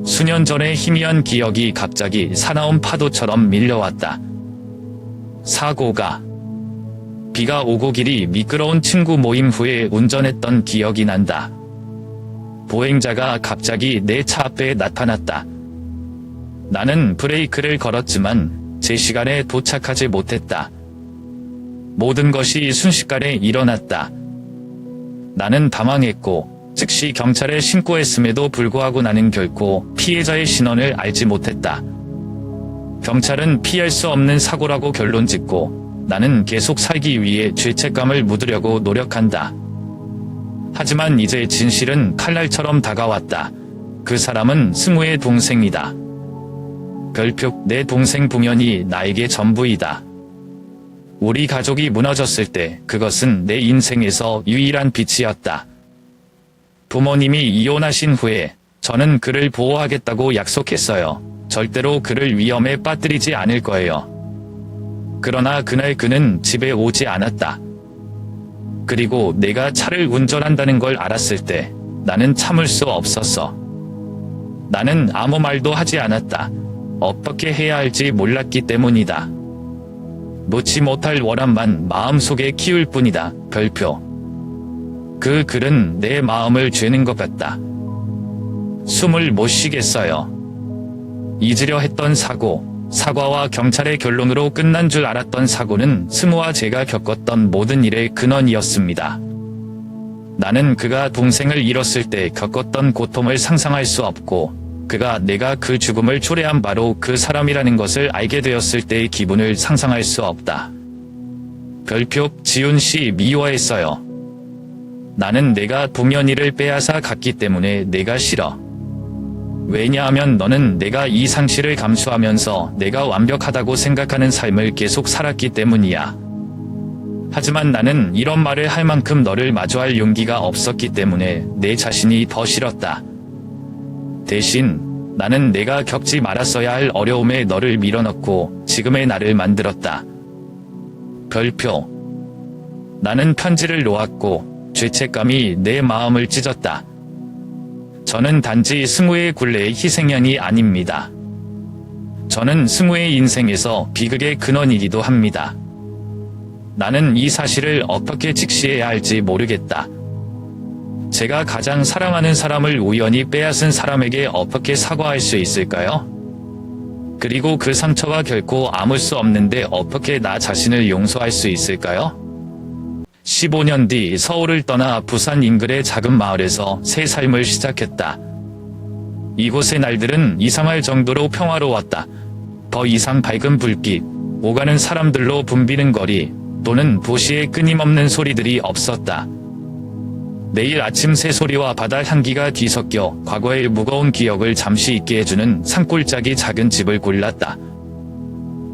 수년 전의 희미한 기억이 갑자기 사나운 파도처럼 밀려왔다. 사고가. 비가 오고 길이 미끄러운 친구 모임 후에 운전했던 기억이 난다. 보행자가 갑자기 내 차 앞에 나타났다. 나는 브레이크를 걸었지만 제 시간에 도착하지 못했다. 모든 것이 순식간에 일어났다. 나는 당황했고 즉시 경찰에 신고했음에도 불구하고 나는 결코 피해자의 신원을 알지 못했다. 경찰은 피할 수 없는 사고라고 결론짓고 나는 계속 살기 위해 죄책감을 묻으려고 노력한다. 하지만 이제 진실은 칼날처럼 다가왔다. 그 사람은 승우의 동생이다. 별표 내 동생 봉현이 나에게 전부이다. 우리 가족이 무너졌을 때 그것은 내 인생에서 유일한 빛이었다. 부모님이 이혼하신 후에 저는 그를 보호하겠다고 약속했어요. 절대로 그를 위험에 빠뜨리지 않을 거예요. 그러나 그날 그는 집에 오지 않았다. 그리고 내가 차를 운전한다는 걸 알았을 때 나는 참을 수 없었어. 나는 아무 말도 하지 않았다. 어떻게 해야 할지 몰랐기 때문이다. 놓지 못할 원한만 마음속에 키울 뿐이다. 별표. 그 글은 내 마음을 죄는 것 같다. 숨을 못 쉬겠어요. 잊으려 했던 사고, 사과와 경찰의 결론으로 끝난 줄 알았던 사고는 승우와 제가 겪었던 모든 일의 근원이었습니다. 나는 그가 동생을 잃었을 때 겪었던 고통을 상상할 수 없고, 그가 내가 그 죽음을 초래한 바로 그 사람이라는 것을 알게 되었을 때의 기분을 상상할 수 없다. 별표 지훈씨 미워했어요. 나는 내가 동현이를 빼앗아 갔기 때문에 내가 싫어. 왜냐하면 너는 내가 이 상실을 감수하면서 내가 완벽하다고 생각하는 삶을 계속 살았기 때문이야. 하지만 나는 이런 말을 할 만큼 너를 마주할 용기가 없었기 때문에 내 자신이 더 싫었다. 대신 나는 내가 겪지 말았어야 할 어려움에 너를 밀어넣고 지금의 나를 만들었다. 별표. 나는 편지를 놓았고 죄책감이 내 마음을 찢었다. 저는 단지 승우의 굴레의 희생양이 아닙니다. 저는 승우의 인생에서 비극의 근원이기도 합니다. 나는 이 사실을 어떻게 직시해야 할지 모르겠다. 제가 가장 사랑하는 사람을 우연히 빼앗은 사람에게 어떻게 사과할 수 있을까요? 그리고 그 상처가 결코 아물 수 없는데 어떻게 나 자신을 용서할 수 있을까요? 15년 뒤 서울을 떠나 부산 인근의 작은 마을에서 새 삶을 시작했다. 이곳의 날들은 이상할 정도로 평화로웠다. 더 이상 밝은 불빛, 오가는 사람들로 붐비는 거리, 또는 도시의 끊임없는 소리들이 없었다. 매일 아침 새소리와 바다 향기가 뒤섞여 과거의 무거운 기억을 잠시 잊게 해주는 산골짜기 작은 집을 골랐다.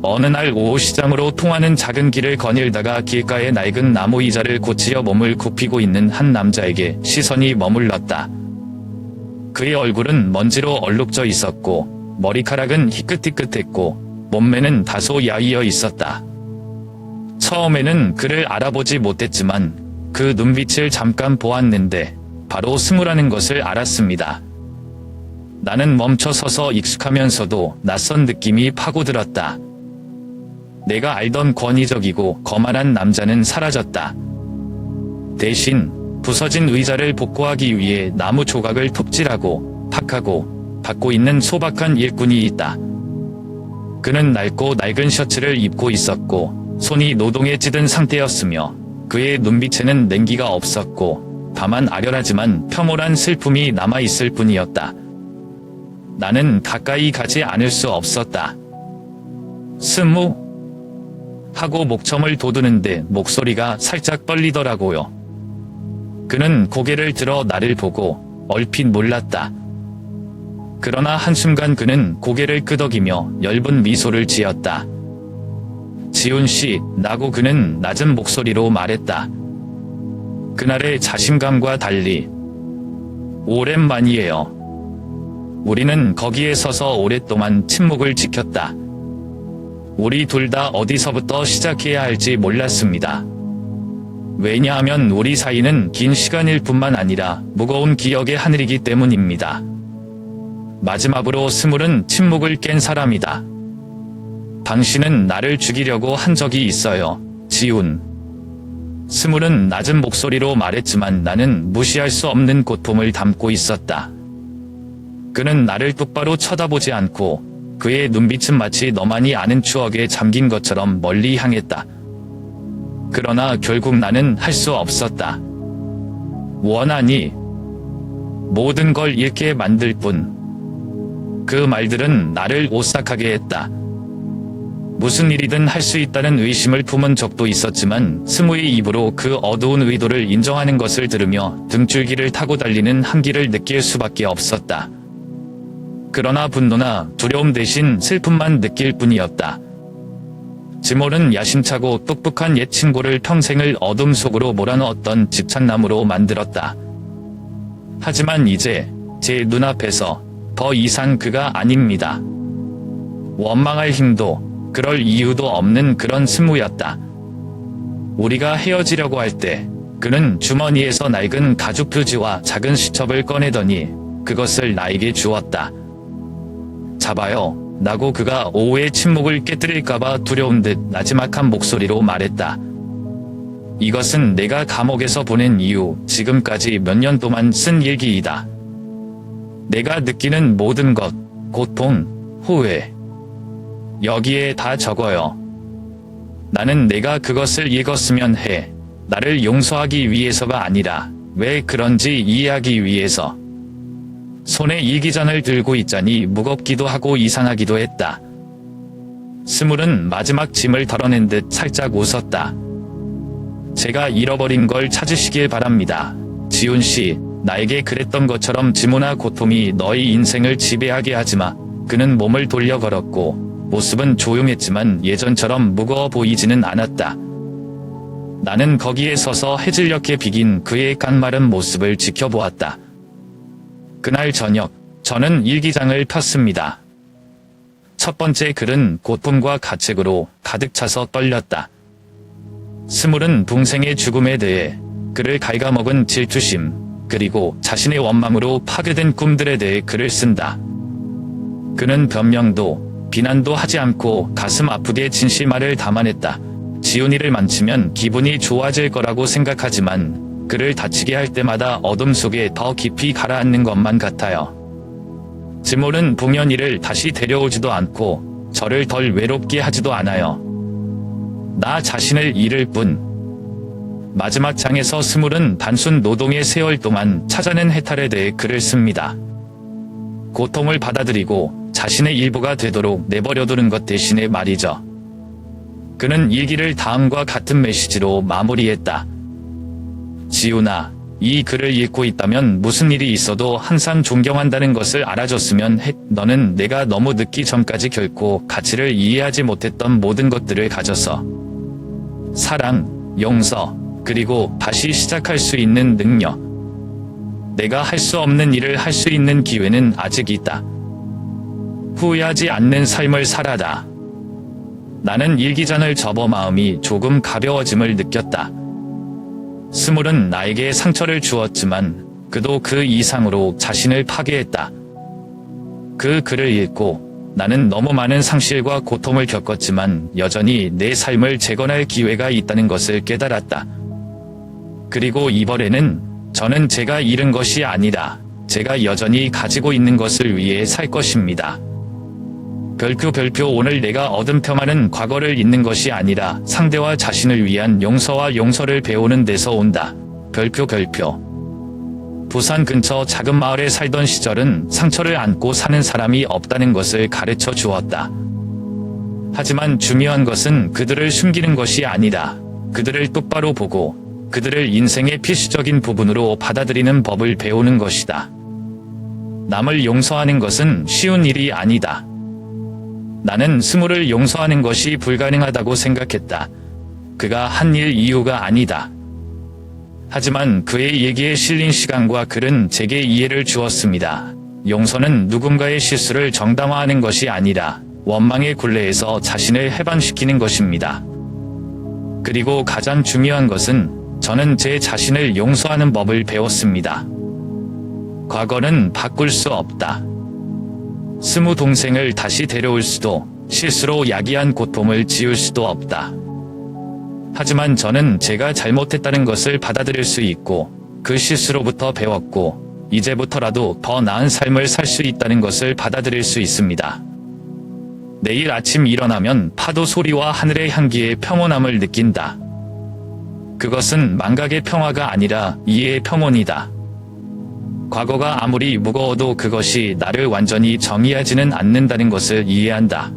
어느 날 오후 시장으로 통하는 작은 길을 거닐다가 길가의 낡은 나무 의자를 고치려 몸을 굽히고 있는 한 남자에게 시선이 머물렀다. 그의 얼굴은 먼지로 얼룩져 있었고 머리카락은 희끗희끗했고 몸매는 다소 야위어 있었다. 처음에는 그를 알아보지 못했지만 그 눈빛을 잠깐 보았는데 바로 승우라는 것을 알았습니다. 나는 멈춰서서 익숙하면서도 낯선 느낌이 파고들었다. 내가 알던 권위적이고 거만한 남자는 사라졌다. 대신 부서진 의자를 복구하기 위해 나무 조각을 톱질하고 팍하고 받고 있는 소박한 일꾼이 있다. 그는 낡고 낡은 셔츠를 입고 있었고 손이 노동에 찌든 상태였으며 그의 눈빛에는 냉기가 없었고 다만 아련하지만 평온한 슬픔이 남아있을 뿐이었다. 나는 가까이 가지 않을 수 없었다. 스무? 하고 목청을 돋우는데 목소리가 살짝 떨리더라고요. 그는 고개를 들어 나를 보고 얼핏 놀랐다. 그러나 한순간 그는 고개를 끄덕이며 엷은 미소를 지었다. 지훈씨, 라고 그는 낮은 목소리로 말했다. 그날의 자신감과 달리. 오랜만이에요. 우리는 거기에 서서 오랫동안 침묵을 지켰다. 우리 둘 다 어디서부터 시작해야 할지 몰랐습니다. 왜냐하면 우리 사이는 긴 시간일 뿐만 아니라 무거운 기억의 하늘이기 때문입니다. 마지막으로 스물은 침묵을 깬 사람이다. 당신은 나를 죽이려고 한 적이 있어요, 지훈. 스물은 낮은 목소리로 말했지만 나는 무시할 수 없는 고통을 담고 있었다. 그는 나를 똑바로 쳐다보지 않고 그의 눈빛은 마치 너만이 아는 추억에 잠긴 것처럼 멀리 향했다. 그러나 결국 나는 할 수 없었다. 원하니 모든 걸 잃게 만들 뿐. 그 말들은 나를 오싹하게 했다. 무슨 일이든 할 수 있다는 의심을 품은 적도 있었지만 스무의 입으로 그 어두운 의도를 인정하는 것을 들으며 등줄기를 타고 달리는 한기를 느낄 수밖에 없었다. 그러나 분노나 두려움 대신 슬픔만 느낄 뿐이었다. 지몰은 야심차고 똑똑한 옛 친구를 평생을 어둠 속으로 몰아넣었던 집착남으로 만들었다. 하지만 이제 제 눈앞에서 더 이상 그가 아닙니다. 원망할 힘도 그럴 이유도 없는 그런 스무였다. 우리가 헤어지려고 할 때 그는 주머니에서 낡은 가죽 표지와 작은 수첩을 꺼내더니 그것을 나에게 주었다. 잡아요. 라고 그가 오후의 침묵을 깨뜨릴까봐 두려운 듯 나지막한 목소리로 말했다. 이것은 내가 감옥에서 보낸 이후 지금까지 몇 년 동안 쓴 일기이다. 내가 느끼는 모든 것, 고통, 후회. 여기에 다 적어요. 나는 내가 그것을 읽었으면 해. 나를 용서하기 위해서가 아니라 왜 그런지 이해하기 위해서. 손에 일기장을 들고 있자니 무겁기도 하고 이상하기도 했다. 스물은 마지막 짐을 덜어낸 듯 살짝 웃었다. 제가 잃어버린 걸 찾으시길 바랍니다. 지훈씨, 나에게 그랬던 것처럼 증오나 고통이 너의 인생을 지배하게 하지마. 그는 몸을 돌려 걸었고 모습은 조용했지만 예전처럼 무거워 보이지는 않았다. 나는 거기에 서서 해질녘에 비긴 그의 깡마른 모습을 지켜보았다. 그날 저녁, 저는 일기장을 폈습니다. 첫 번째 글은 고통과 가책으로 가득 차서 떨렸다. 스물은 동생의 죽음에 대해, 그를 갉아먹은 질투심, 그리고 자신의 원망으로 파괴된 꿈들에 대해 글을 쓴다. 그는 변명도, 비난도 하지 않고 가슴 아프게 진실말을 담아냈다. 지훈이를 만지면 기분이 좋아질 거라고 생각하지만 그를 다치게 할 때마다 어둠 속에 더 깊이 가라앉는 것만 같아요. 지몰은 봉연이를 다시 데려오지도 않고 저를 덜 외롭게 하지도 않아요. 나 자신을 잃을 뿐. 마지막 장에서 스물은 단순 노동의 세월 동안 찾아낸 해탈에 대해 글을 씁니다. 고통을 받아들이고 자신의 일부가 되도록 내버려두는 것 대신에 말이죠. 그는 일기를 다음과 같은 메시지로 마무리했다. 지훈아, 이 글을 읽고 있다면 무슨 일이 있어도 항상 존경한다는 것을 알아줬으면 해. 너는 내가 너무 늦기 전까지 결코 가치를 이해하지 못했던 모든 것들을 가져서 사랑, 용서, 그리고 다시 시작할 수 있는 능력. 내가 할 수 없는 일을 할 수 있는 기회는 아직 있다. 후회하지 않는 삶을 살아라. 나는 일기장을 접어 마음이 조금 가벼워짐을 느꼈다. 스물은 나에게 상처를 주었지만 그도 그 이상으로 자신을 파괴했다. 그 글을 읽고 나는 너무 많은 상실과 고통을 겪었지만 여전히 내 삶을 재건할 기회가 있다는 것을 깨달았다. 그리고 이번에는 저는 제가 잃은 것이 아니라 제가 여전히 가지고 있는 것을 위해 살 것입니다. 별표 오늘 내가 얻은 평화는 과거를 잊는 것이 아니라 상대와 자신을 위한 용서와 용서를 배우는 데서 온다. 별표. 부산 근처 작은 마을에 살던 시절은 상처를 안고 사는 사람이 없다는 것을 가르쳐 주었다. 하지만 중요한 것은 그들을 숨기는 것이 아니라 그들을 똑바로 보고 그들을 인생의 필수적인 부분으로 받아들이는 법을 배우는 것이다. 남을 용서하는 것은 쉬운 일이 아니다. 나는 스물을 용서하는 것이 불가능하다고 생각했다. 그가 한 일 이유가 아니다. 하지만 그의 얘기에 실린 시간과 글은 제게 이해를 주었습니다. 용서는 누군가의 실수를 정당화하는 것이 아니라 원망의 굴레에서 자신을 해방시키는 것입니다. 그리고 가장 중요한 것은 저는 제 자신을 용서하는 법을 배웠습니다. 과거는 바꿀 수 없다. 스무 동생을 다시 데려올 수도, 실수로 야기한 고통을 지울 수도 없다. 하지만 저는 제가 잘못했다는 것을 받아들일 수 있고 그 실수로부터 배웠고 이제부터라도 더 나은 삶을 살 수 있다는 것을 받아들일 수 있습니다. 내일 아침 일어나면 파도 소리와 하늘의 향기에 평온함을 느낀다. 그것은 망각의 평화가 아니라 이해의 평온이다. 과거가 아무리 무거워도 그것이 나를 완전히 정의하지는 않는다는 것을 이해한다.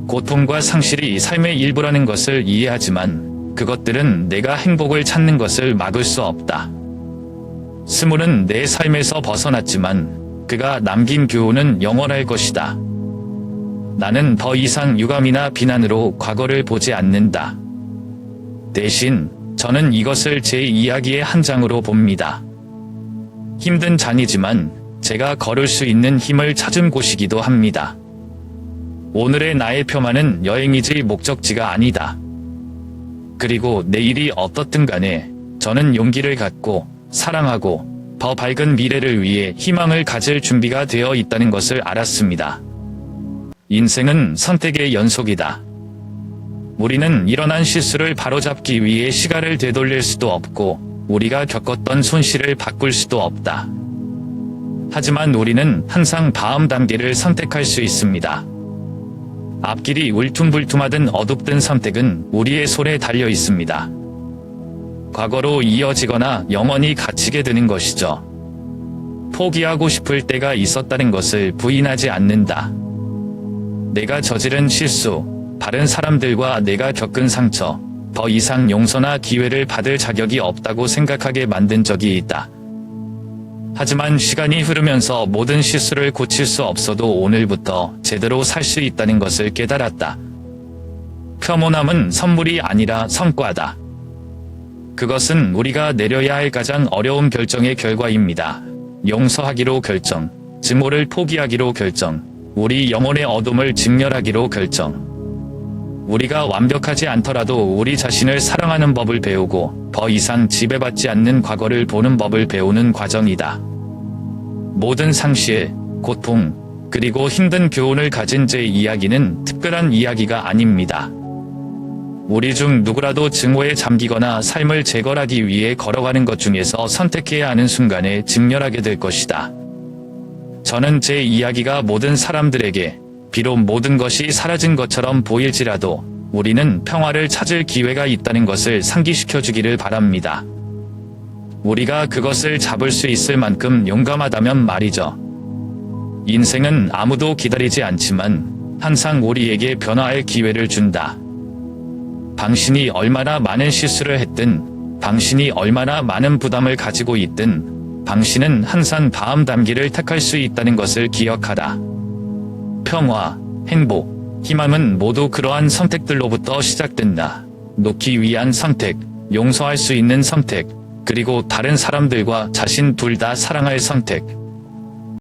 고통과 상실이 삶의 일부라는 것을 이해하지만 그것들은 내가 행복을 찾는 것을 막을 수 없다. 스물은 내 삶에서 벗어났지만 그가 남긴 교훈은 영원할 것이다. 나는 더 이상 유감이나 비난으로 과거를 보지 않는다. 대신 저는 이것을 제 이야기의 한 장으로 봅니다. 힘든 장이지만 제가 걸을 수 있는 힘을 찾은 곳이기도 합니다. 오늘의 나의 표만은 여행이지 목적지가 아니다. 그리고 내일이 어떻든 간에 저는 용기를 갖고 사랑하고 더 밝은 미래를 위해 희망을 가질 준비가 되어 있다는 것을 알았습니다. 인생은 선택의 연속이다. 우리는 일어난 실수를 바로잡기 위해 시간을 되돌릴 수도 없고 우리가 겪었던 손실을 바꿀 수도 없다. 하지만 우리는 항상 다음 단계를 선택할 수 있습니다. 앞길이 울퉁불퉁하든 어둡든 선택은 우리의 손에 달려 있습니다. 과거로 이어지거나 영원히 갇히게 되는 것이죠. 포기하고 싶을 때가 있었다는 것을 부인하지 않는다. 내가 저지른 실수, 다른 사람들과 내가 겪은 상처, 더 이상 용서나 기회를 받을 자격이 없다고 생각하게 만든 적이 있다. 하지만 시간이 흐르면서 모든 실수를 고칠 수 없어도 오늘부터 제대로 살 수 있다는 것을 깨달았다. 평온함은 선물이 아니라 성과다. 그것은 우리가 내려야 할 가장 어려운 결정의 결과입니다. 용서하기로 결정, 증오를 포기하기로 결정, 우리 영혼의 어둠을 직렬하기로 결정. 우리가 완벽하지 않더라도 우리 자신을 사랑하는 법을 배우고 더 이상 지배받지 않는 과거를 보는 법을 배우는 과정이다. 모든 상실, 고통, 그리고 힘든 교훈을 가진 제 이야기는 특별한 이야기가 아닙니다. 우리 중 누구라도 증오에 잠기거나 삶을 재건하기 위해 걸어가는 것 중에서 선택해야 하는 순간에 직렬하게 될 것이다. 저는 제 이야기가 모든 사람들에게 비록 모든 것이 사라진 것처럼 보일지라도 우리는 평화를 찾을 기회가 있다는 것을 상기시켜 주기를 바랍니다. 우리가 그것을 잡을 수 있을 만큼 용감하다면 말이죠. 인생은 아무도 기다리지 않지만 항상 우리에게 변화할 기회를 준다. 당신이 얼마나 많은 실수를 했든, 당신이 얼마나 많은 부담을 가지고 있든, 당신은 항상 다음 단계를 택할 수 있다는 것을 기억하라. 평화, 행복, 희망은 모두 그러한 선택들로부터 시작된다. 놓기 위한 선택, 용서할 수 있는 선택, 그리고 다른 사람들과 자신 둘 다 사랑할 선택.